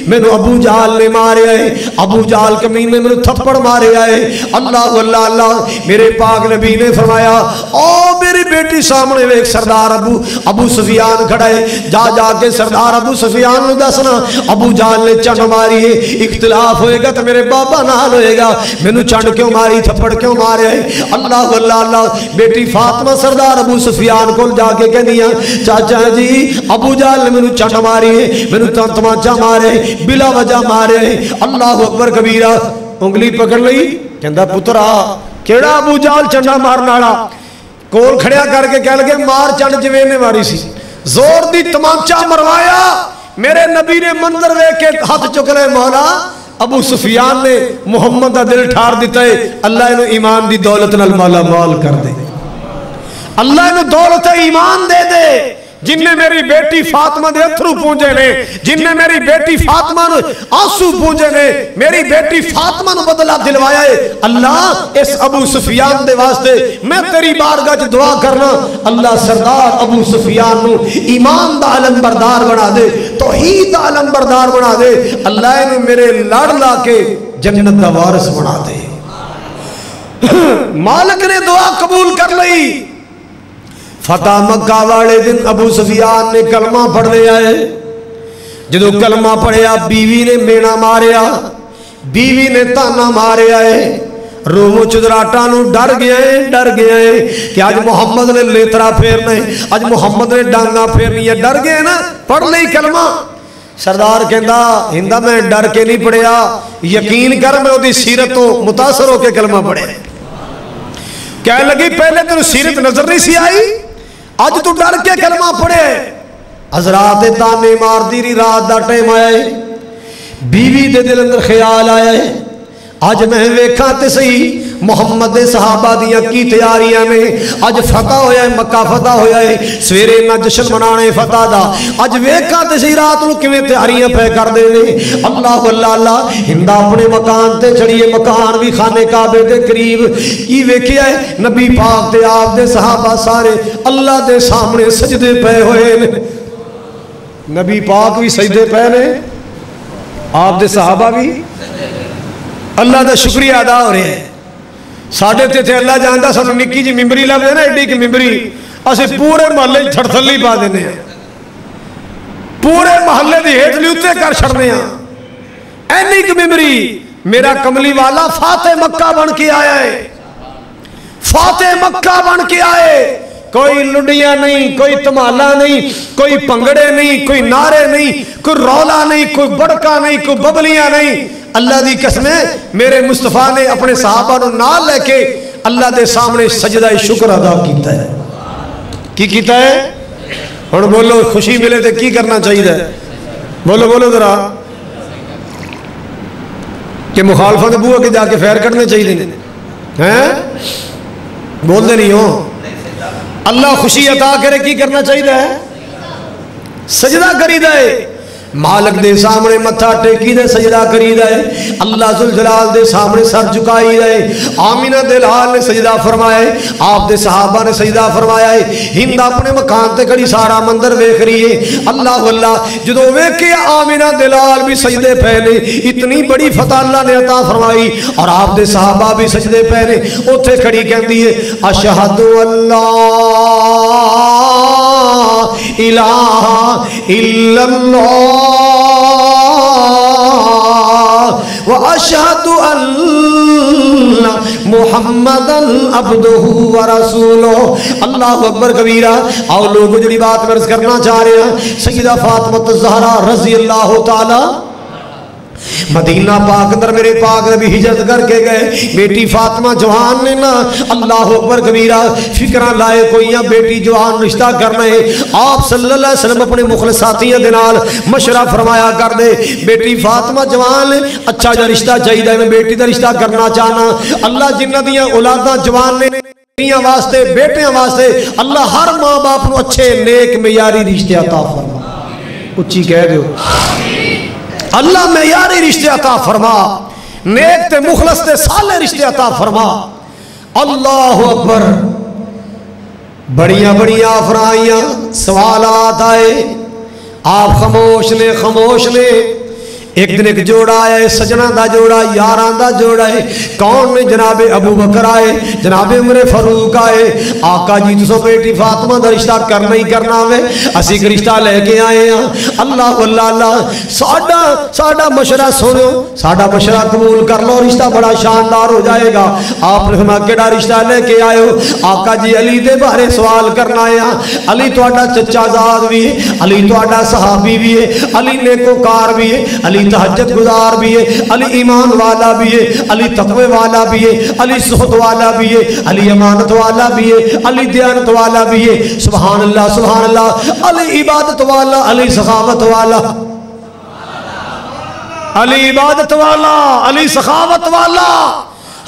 A: میں نو ابو جہل نے ماریا ہے, ابو جہل کمینے میں نو تھپڑ ماریا ہے. اللہ اللہ اللہ. میرے پاک نبی نے فرمایا او میری بیٹی سامنے ایک سردار ابو سفیان کھڑا ہے, جا جا کے سردار ابو سفیان نو دسنا ابو جہل نے چنڈ ماری ہے. اختلاف ہوئے گا تو میرے بابا نال ہوئے گا, میں نو چنڈ کیوں ماری, تھپڑ کیوں ماریا ہے. اللہ اللہ اللہ. بیٹی فاطمہ سردار ابو سفیان کو جا کے کہہ دیا چاچا جی ابو جہل نے میں نو چنڈ ماری ہے, میں نو تمانچا مارے بلا وجہ مارے. اللہ اکبر کبیرہ. انگلی پکڑ لئی, کہندا پترا کیڑا ابو جہل چنڈا مارن والا, کول کھڑیا کر کے کہہ لگے مار چنڈ جویں نے ماری سی, زور دی تمانچا مروایا. میرے نبی نے منظر ویکھ کے ہاتھ چک لے, مولا ابو سفیان نے محمد دا دل ٹھار دیتا ہے, اللہ انہوں ایمان دی دولت نال مالا مال کر دے, اللہ انہوں دولت ایمان دے دے. جن نے میری بیٹی فاطمہ دے اتھرو پونجے نے, جن نے میری بیٹی فاطمہ نے آنسو پونجے نے, میری بیٹی فاطمہ نے بدلہ دلوایا ہے. اللہ اس ابو سفیان دے واسطے میں تیری بارگاہ چ دعا کرنا, اللہ سردار ابو سفیان نو ایمان دا علم بردار بنا دے, توحید دا علم بردار بنا دے. اللہ نے میرے لڑ لا کے جنت دا وارث بنا دے. مالک نے دعا قبول کر لئی. فتح مکہ والے دن ابو سفیان نے کلمہ پڑھ لیا ہے. جدو کلمہ پڑھیا بیوی نے مینا ماریا, بیوی نے تانا ماریا ہے. رومو چدراٹا نو ڈر گیا ہے کہ آج محمد نے لیترا پھیرنا ہے, آج محمد نے ڈانگا پھیرنی ہے. ڈر گئے نا, پڑھ لئی کلمہ. سردار کہندا ہندا میں ڈر کے نہیں پڑھیا, یقین کر میں دی سیرت تو متاثر ہو کے کلمہ پڑھے. کہنے لگی پہلے تیرے سیرت نظر نہیں سی آئی, آج تو ڈر کے کلمہ پڑھے. حضرات تانے مار دی رات دا ٹائم آیا ہے, بیوی دے دل اندر خیال آیا ہے آج میں ویکھاں تے صحیح محمد صحابہ دیاں کی تیاریاں نے. آج فتح ہویا ہے, مکہ فتح ہویا ہے, سویرے نہ جشن منانے فتح دا. آج ویکھاں تے صحیح رات نو کیویں تیاریاں پہ کر دے نے. اللہ اللہ اللہ. ہندا اپنے مکان تے چڑھیے, مکان بھی خانے کعبے دے قریب. کی ویکھیا ہے نبی پاک تے آپ دے صحابہ سارے اللہ دے سامنے سجدے پے ہوئے نے. نبی پاک بھی سجدے پہ نے، آپ دے صحابہ بھی اللہ دا شکریہ ادا ہو رہے ہیں۔ ساڑھے تھے اللہ جانتا سانو نکی جی ممبری لگ دے نا، ایڈی کی ممبری اسے پورے محلے تھڑ تھلی پا دینے ہیں، پورے محلے دی ہیٹ لیوتے کر چھڑنے ہیں۔ اینی کی ممبری میرا کملی والا فاتح مکہ بن کے آیا ہے، فاتح مکہ بن کے آئے، کوئی لڈیاں نہیں، کوئی تمالا نہیں، کوئی پنگڑے نہیں، کوئی نعرے نہیں، کوئی رولا نہیں، کوئی بڑکا نہیں، کوئی ببلیاں نہیں۔ اللہ دی قسمیں میرے مصطفیٰ نے اپنے صحابہ نو نال لے کے اللہ دے سامنے سجدہ شکر ادا کیتا ہے۔ کی کیتا ہے؟ اور بولو خوشی ملے تے کی کرنا چاہیے؟ بولو بولو ذرا کہ مخالفت بوہ کے جا کے فیر کرنے چاہیے ہیں؟ بول دے نہیں ہو اللہ خوشی عطا کرے کی کرنا چاہیے؟ سجدہ کری دے، مالک دے سامنے متھا ٹیکی دے سجدہ کری دے، اللہ ذوالجلال دے سامنے سر جھکائی دے۔ آمینہ دے لال نے سجدہ فرمائے، آپ دے صحابہ نے سجدہ فرمایا ہے۔ ہند اپنے مکان تے کھڑی سارا مندر ویکھ رہی ہے، اللہ اللہ جدو ویکھے آمینہ دے لال بھی سجدے پہنے، اتنی بڑی فتح اللہ نے عطا فرمائی، اور آپ دے صحابہ بھی سجدے پہنے۔ اوتھے کھڑی کہندی ہے اشہد اللہ الہ الا اللہ وَأَشْهَدُ أَنَّ مُحَمَّدًا عَبْدُهُ وَرَسُولُهُ۔ اللہ اکبر کبیرہ۔ اور لوگ جڑی بات مرض کرنا چاہ رہے ہیں، سیدہ فاطمہ الزہرا رضی اللہ تعالی مدینہ پاک اندر میرے پاک نبی ہجرت کر کے گئے، بیٹی فاطمہ جوان نے نا اللہ اکبر کبیرہ فکرہ لائے کوئی یا بیٹی جوان رشتہ کرنا ہے، آپ صلی اللہ علیہ وسلم اپنے مخلص ساتھیاں دنال مشورہ فرمایا کر دے، بیٹی فاطمہ جوان اچھا جا رشتہ چاہیے، میں بیٹی دا رشتہ کرنا چاہنا، اللہ جنہ دیاں اولاداں جوان نے بیٹیاں واسطے بیٹیاں واسطے اللہ ہر ماں باپ نو اچھے نیک معیاری رشتے عطا فرما، اچھی کہہ دیو اللہ معیاری رشتے عطا فرما، نیک تے مخلص تے صالح رشتے عطا فرما۔ اللہ اکبر۔ بڑیاں بڑیاں افرائیاں سوالات آئے، آپ خاموش نے خاموش نے۔ ایک دن ایک جوڑا آیا ہے، سجنہ دا جوڑا، یاران دا جوڑا ہے، کون نے؟ جناب ابو بکر آئے، جناب عمر فاروق آئے، آقا جی تو بیٹی فاطمہ دا رشتہ کرنا ہی کرنا ہوئے، اسی کا رشتہ لے کے آئے ہیں۔ اللہ اللہ اللہ ساڑھا مشورہ سنو، ساڑھا مشورہ قبول کر لو، رشتہ بڑا شاندار ہو جائے گا۔ آپ نے فرمایا کیڑا رشتہ لے کے آئے ہو؟ آقا جی علی دے بارے سوال کرنا ہے، علی تہاڈا چچا زاد بھی ہے، علی تہاڈا صحابی بھی ہے، علی نیکوکار بھی ہے، علی تہجد گزار بھی ہے، علی ایمان والا بھی ہے، علی تقوی والا بھی ہے، علی زہد والا بھی ہے، علی امانت والا بھی ہے، علی دیانت والا بھی ہے، سبحان اللہ سبحان اللہ، علی عبادت والا، علی سخاوت والا، علی عبادت والا، علی سخاوت والا۔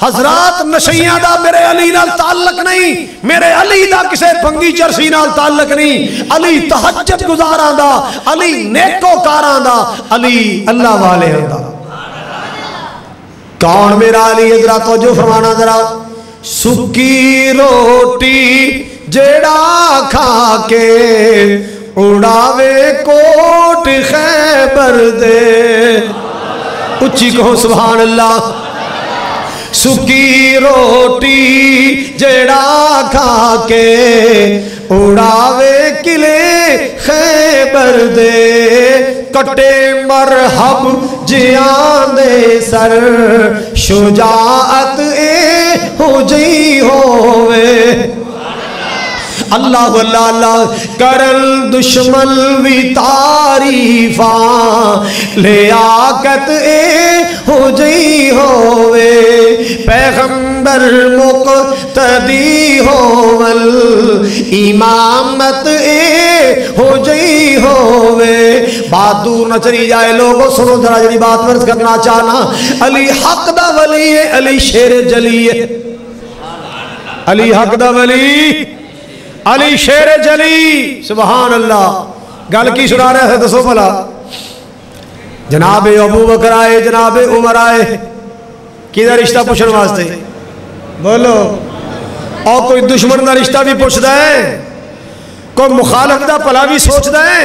A: حضرات نشیاں دا میرے علی نال تعلق نہیں، میرے علی دا کسے پنگی چرسی نال تعلق نہیں، علی تہجد گزاران دا، علی نیکوکاران دا، علی اللہ والے دا۔ کون میرا علی؟ حضرات توجہ فرمانا ذرا۔ سکی روٹی جیڑا کھا کے اڑاوے کوٹ خیبر دے، اچھی کہو سبحان اللہ۔ سکی روٹی جیڑا کھا کے اڑاوے قلعے خیبر دے، کٹے مرحب جیان دے سر شجاعت اے ہو جئی ہووے۔ اللہ اللہ اللہ کرن دشمن وی تعریفاں لیاقت اے ہو جئی ہووے، پیغمبر مقتدی ہوول امامت اے ہو جئی ہووے۔ بات دور نہ چلی جائے لوگوں، سنو ذرا جڑی بات مرض کرنا چاہنا، علی حق دا ولی ہے، علی شیر جلی ہے، علی حق دا ولی، علی شیر جلی، سبحان اللہ۔ گل کی سنا رہے تھے دسو بھلا؟ جناب ابو بکر آئے، جناب عمر آئے، کدھر رشتہ پوچھنے واسطے؟ بولو۔ اور کوئی دشمن دا رشتہ بھی پوچھتا ہے، کوئی مخالف دا بھلا بھی سوچتا ہے،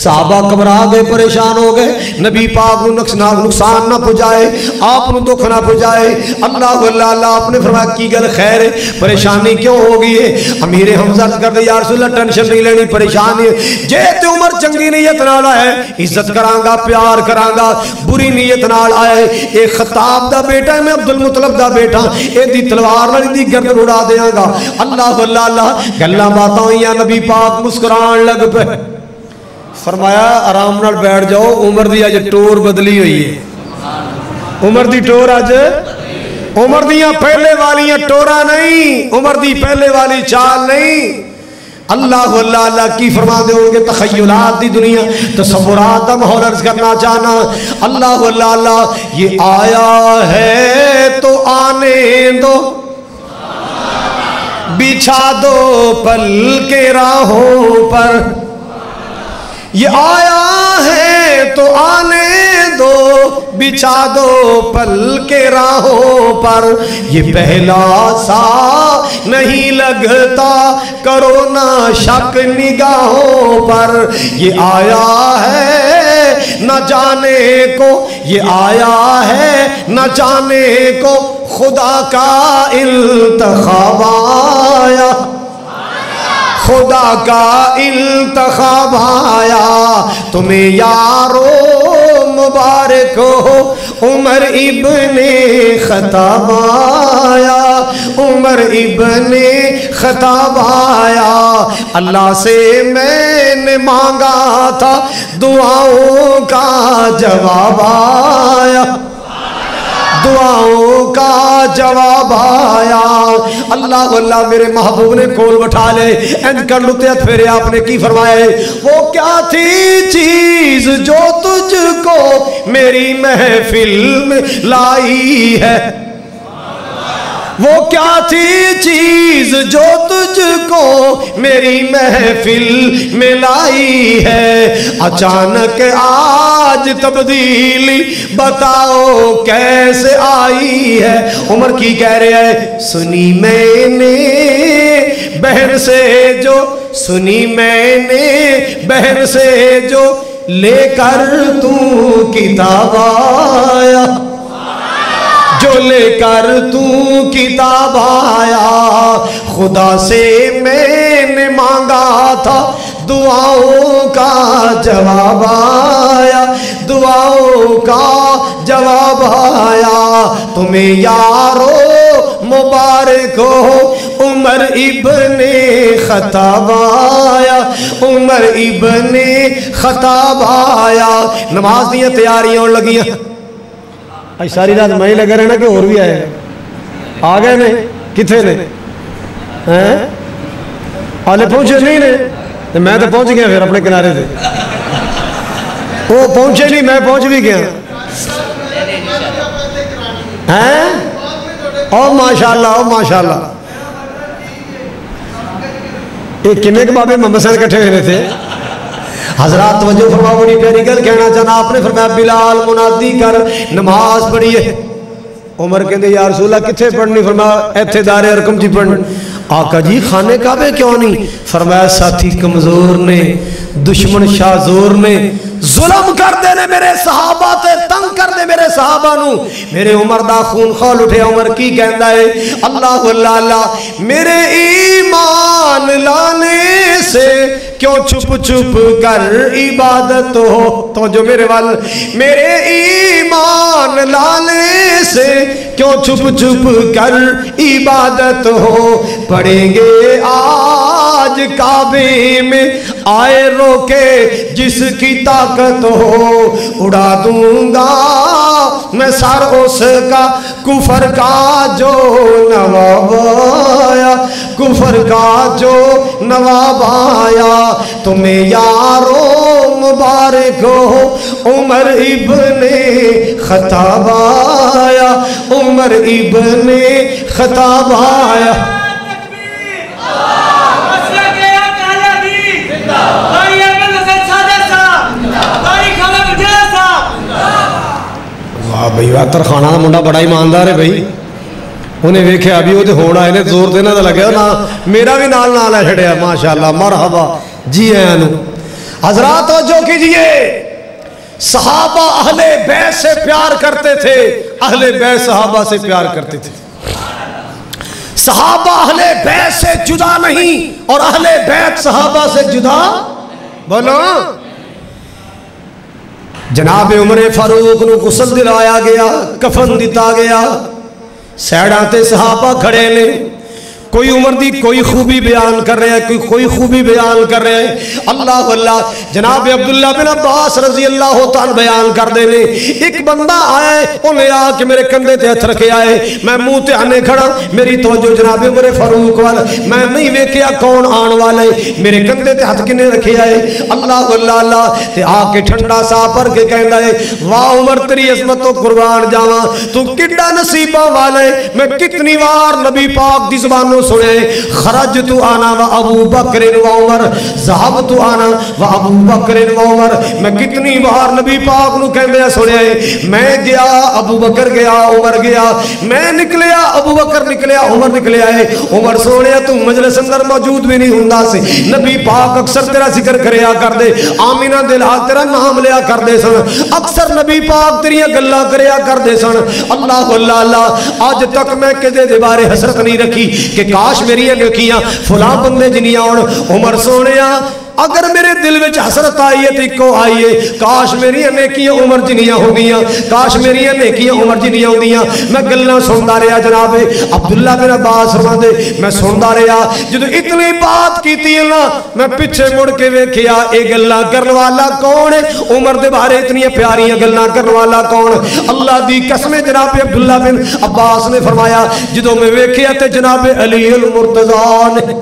A: صحابہ گھبرا گئے پریشان ہو گئے نبی پاک نو نقصان نہ پہنچائے آپ نو دکھ نہ پہنچائے اللہ اللہ آپ نے فرمایا کی گل خیر ہے پریشانی کیوں ہو گئی ہے امیر حمزہ کر دے یا رسول اللہ ٹینشن نہیں لینی پریشانی جے تے عمر چنگی نیت نال آئے عزت کرانگا پیار کرانگا بری نیت نال آئے اے خطاب دا بیٹا ہے میں عبد المطلب دا بیٹا اے دی تلوار نال دی گردن اڑا دیاں گا اللہ اللہ گلاں باتاں ہوئیاں نبی پاک مسکران لگ پے فرمایا آرام نال بیٹھ جاؤ عمر دی اج ٹور بدلی ہوئی ہے عمر دی ٹور اج عمر دیاں پہلے والیاں ٹورا نہیں عمر دی پہلے والی چال نہیں اللہ اللہ کی فرما دے ہوں گے تخیلات دی دنیا تصورات دا ماحول عرض کرنا چاہنا اللہ اللہ یہ آیا ہے تو آنے دو بچھا دو پل کے راہوں پر یہ آیا ہے تو آنے دو بچھا دو پل کے راہوں پر یہ پہلا سا نہیں لگتا کرو نہ شک نگاہوں پر یہ آیا ہے نہ جانے کو یہ آیا ہے نہ جانے کو خدا کا انتخاب آیا خدا کا انتخاب آیا تمہیں یارو مبارک ہو عمر ابن خطاب آیا عمر ابن خطاب آیا اللہ سے میں نے مانگا تھا دعاؤں کا جواب آیا دعاؤں کا جواب آیا اللہ اللہ میرے محبوب نے کول بٹھا لے انج کر لطیت پھیرے آپ نے کی فرمائے وہ کیا تھی چیز جو تجھ کو میری محفل میں لائی ہے وہ کیا تھی چیز جو تجھ کو میری محفل میں لائی ہے اچانک آج تبدیلی بتاؤ کیسے آئی ہے عمر کی کہہ رہے ہیں سنی میں نے بہن سے جو سنی میں نے بہن سے جو لے کر تو کتاب آیا جو لے کر تو کتاب آیا خدا سے میں نے مانگا تھا دعاؤں کا جواب آیا دعاؤں کا جواب آیا تمہیں یارو مبارک ہو عمر ابن خطاب آیا عمر ابن خطاب آیا نماز دیاں تیاریاں لگیاں آج ساری رات میں ہی لگا رہنا کہ اور بھی آئے آ گئے نے کتنے نے آلے پہنچے نہیں نے میں تو پہنچ گیا پھر اپنے کنارے سے وہ پہنچے نہیں میں پہنچ بھی گیا او ماشاءاللہ او ماشاءاللہ ایک کنے کے بابے محمد صاحب کٹھے ہوئے تھے حضرات توجہ فرماؤ بڑی پیاری گل کہنا چاہنا آپ نے فرمایا بلال منادی کر نماز پڑھیے عمر کہندے یا رسول اللہ کتھے پڑھنی فرمایا ایتھے دار ارقم جی پڑھنی آقا جی خانے کعبے کیوں نہیں فرمایا ساتھی کمزور نے دشمن شازور نے ظلم کر دے نے میرے صحابہ تے تنگ کر دے میرے صحابہ نو میرے عمر دا خون خول اٹھے عمر کی کہندا ہے اللہ اللہ اللہ میرے ایمان لانے سے کیوں چھپ چھپ کر عبادت ہو تو جو میرے وال میرے ایمان لانے سے کیوں چھپ چھپ کر عبادت ہو پڑھیں گے آج کعبے میں آئے روکے جس کی طاقت ہو اڑا دوں گا میں سر اس کا کفر کا جو نواب آیا کفر کا جو نواب آیا تمہیں یارو مبارک ہو عمر ابن خطاب آیا عمر ابن خطاب آیا بھائی واتر خانہ دا منڈا بڑا ایماندار ہے بھائی انہیں ویکھے ابھی وہ ہونا ہے زور دینا دا لگیا نا میرا بھی نال نال ہے چھڑیا ماشاءاللہ مرحبا جی آنو حضرات توجہ کیجئے، صحابہ اہل بیت سے پیار کرتے تھے، اہل بیت صحابہ سے پیار کرتے تھے، صحابہ اہل بیت سے جدا نہیں اور اہل بیت صحابہ سے جدا بولو۔ جناب عمر فاروق نو غسل دلایا گیا، کفن دیتا گیا، سیڑاں تے صحابہ کھڑے نے، کوئی عمر دی کوئی خوبی بیان کر رہے ہیں، کوئی خوبی بیان کر رہے ہیں، اللہ اللہ۔ جناب عبداللہ بن عباس رضی اللہ تعالیٰ بیان کر دے لے، ایک بندہ آئے، انہیں آ کے میرے کندھے تے ہتھ رکھے آئے، میں منہ تے آنے کھڑا، میری توجہ جناب عمر فاروق والا، میں نہیں ویکھیا کون آن والا ہے، میرے کندھے تے ہتھ کنے رکھے آئے، اللہ اللہ اللہ، تے آ کے ٹھنڈا سا پڑھ کے کہندا ہے، واہ عمر تیری عظمت تو قربان جاواں، تو کڈا نصیباں والا ہے، میں کتنی بار نبی پاک دی زبانوں سنے، خرجت انا و ابو بکر و عمر، ذهبت انا و ابو بکر و عمر، میں کتنی بار نبی پاک نو کہندے سنے، میں گیا ابو بکر گیا عمر گیا، میں نکلیا ابو بکر نکلیا عمر نکلیا ہے، عمر سونے تو مجلس اندر موجود بھی نہیں ہوندا سی، نبی پاک اکثر تیرا ذکر کریا کر دے، آمینہ دل حال تیرا نام لیا کر دے سن، اکثر نبی پاک تیریاں گلاں کریا کر دے سن، اللہ اللہ اللہ۔ آج تک میں کدے دے بارے حسرت نہیں رکھی کہ کاش میری نیکیاں فلاں بندے جنیاں ہون، عمر سونیا اگر میرے دل وچ حسرت آئی ہے تو کو آئی ہے، کاش میری نیکیاں عمر جنیاں ہو گیاں، کاش میری نیکیاں عمر جنیاں ہو گیاں۔ میں گلاں سندا رہیا جناب عبداللہ بن عباس فرماندے، میں سندا رہیا، جدوں اتنی بات کیتی ہے نا، میں پیچھے مڑ کے ویکھیا اے گلاں کرن والا کون ہے، عمر دے بارے اتنی پیاریاں گلاں کرن والا کون، اللہ دی قسم جناب عبداللہ بن عباس نے فرمایا، جدوں میں ویکھیا تے جناب علی المرتضیٰ نے،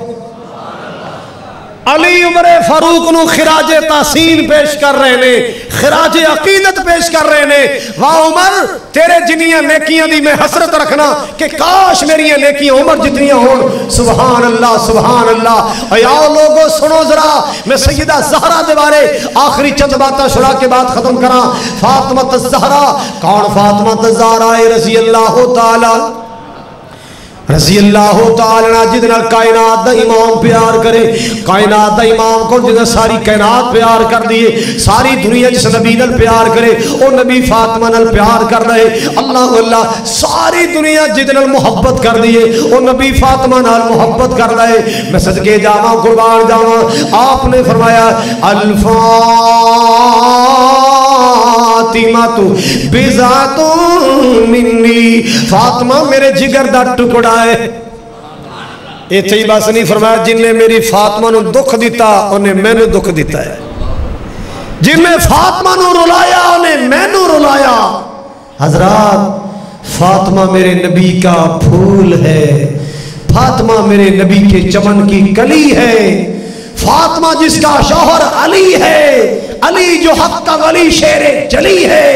A: علی عمر فاروق نو خراج تحسین پیش کر رہے نے، خراج عقیدت پیش کر رہے نے، واہ عمر تیرے جنیاں نیکیاں دی میں حسرت رکھنا کہ کاش میری نیکیاں عمر جتنیاں ہون، سبحان اللہ سبحان اللہ۔ اے آؤ لوگو سنو ذرا، میں سیدہ زہرا دے بارے آخری چند باتاں شرح کے بعد ختم کراں۔ فاطمہ الزہرا، کون فاطمہ الزہرا رضی اللہ تعالی رضی اللہ تعالیٰ، جدنا کائنات دا امام پیار کرے، کائنات دا امام کو جدنا ساری کائنات پیار کر دیئے، ساری دنیا جس نبی نال پیار کرے، او نبی فاطمہ نال پیار کر رہے، اللہ اللہ، ساری دنیا جدنا محبت کر دیئے، او نبی فاطمہ نال محبت کر رہے۔ میں صدقے جاواں قربان جاواں، آپ نے فرمایا فاطمہ تو بذات منی، فاطمہ میرے جگر دا ٹکڑا ہے۔ ایتھے ہی بس نہیں فرمایا جن نے میری فاطمہ نو دکھ دیتا انہیں میں نے دکھ دیتا ہے، جن نے فاطمہ نو رلایا انہیں میں نو رلایا۔ حضرات فاطمہ میرے نبی کا پھول ہے، فاطمہ میرے نبی کے چمن کی کلی ہے، فاطمہ جس کا شوہر علی ہے، علی جو حق کا ولی شیر جلی ہے،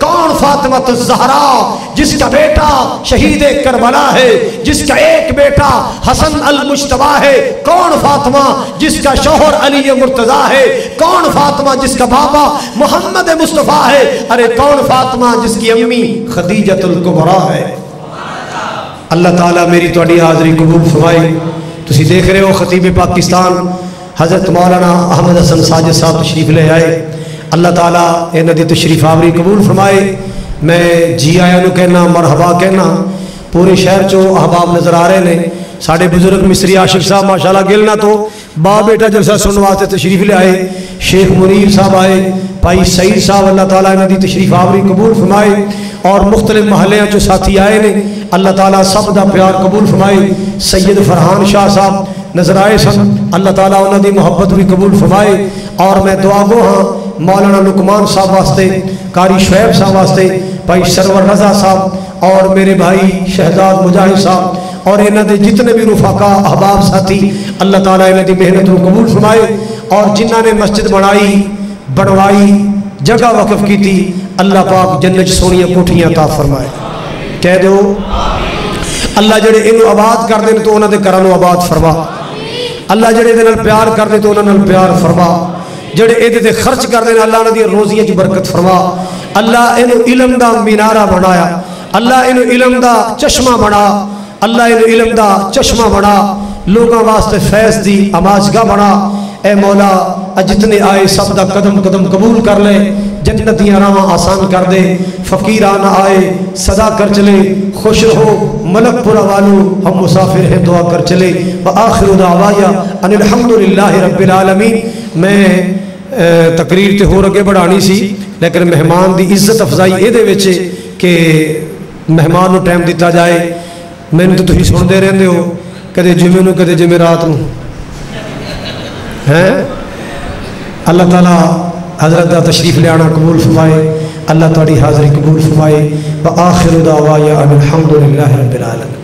A: کون فاطمہ الزہرا جس کا بیٹا شہید کربلا ہے، جس کا ایک بیٹا حسن المجتبیٰ ہے، کون فاطمہ جس کا شوہر علی مرتضیٰ ہے، کون فاطمہ جس کا بابا محمد مصطفیٰ ہے، ارے کون فاطمہ جس کی امی خدیجۃ الکبریٰ ہے۔ اللہ تعالیٰ میری تواڈی حاضری قبول فرمائے۔ تسی دیکھ رہے ہو خطیب پاکستان حضرت مولانا احمد حسن ساجد صاحب تشریف لے آئے، اللہ تعالیٰ انہاں دی تشریف آوری قبول فرمائے۔ میں جی آیا نو کہنا مرحبا کہنا، پورے شہر چو احباب نظر آ رہے ہیں، ساڑھے بزرگ مصری عاشق صاحب ماشاءاللہ گلنا تو باپ بیٹا جلسہ سننے واسطے تشریف لے آئے، شیخ منیر صاحب آئے، بھائی سعید صاحب، اللہ تعالیٰ انہاں دی تشریف آوری قبول فرمائے، اور مختلف محلے جو ساتھی آئے نے اللہ تعالیٰ سب دا پیار قبول فرمائے۔ سید فرحان شاہ صاحب نظر آئے سن، اللہ تعالیٰ انہاں دی محبت بھی قبول فرمائے۔ اور میں دعا گو ہاں مولانا لقمان صاحب واسطے، قاری شعیب صاحب واسطے، بھائی سرور رضا صاحب اور میرے بھائی شہزاد مجاہد صاحب اور انہاں دے جتنے بھی رفقا احباب ساتھی، اللہ تعالیٰ انہاں دی محنت کو قبول فرمائے۔ اور جنہاں نے مسجد بنائی بنوائی جگہ وقف کی تھی، اللہ پاک جنت سونیاں کوٹھیاں عطا فرمائے، کہہ دو اللہ جڑے انہوں آباد کر دیں تو انہوں دے کرانوں آباد فرما، اللہ جڑے دے نال پیار کر دیں تو انہوں نال پیار فرما، جڑے اے دے خرچ کر دیں اللہ انہوں دی روزیاں کی برکت فرما، اللہ انہوں علم دا مینارہ بنایا، اللہ انہوں علم دا چشمہ بنا، اللہ انہوں علم دا چشمہ بنا، لوگاں واسطے فیض دی آماجگاہ بنا، اے مولا جتنے آئے سب دا قدم قدم قبول کر لے، جنت دیاں راواں آسان کر دے، فقیران آئے صدا کر چلے، خوش رہو ملک پورا والو، ہم مسافر ہیں دعا کر چلے، وآخر دعوایا ان الحمدللہ رب العالمین۔ میں تقریر تے ہو رگے بڑھانی سی، لیکن مہمان دی عزت افزائی اے دے وچ کہ مہمان نو ٹائم دیتا جائے۔ میں نے تو تھی سن دے رہندے ہو کدے جمعے نو کدے جمعرات نو ہیں۔ اللہ تعالیٰ حضرت دا تشریف لے آنا قبول فرمائے، اللہ تعالی حاضری قبول فرمائے، وآخر دعوایا ان الحمدللہ رب العالمین۔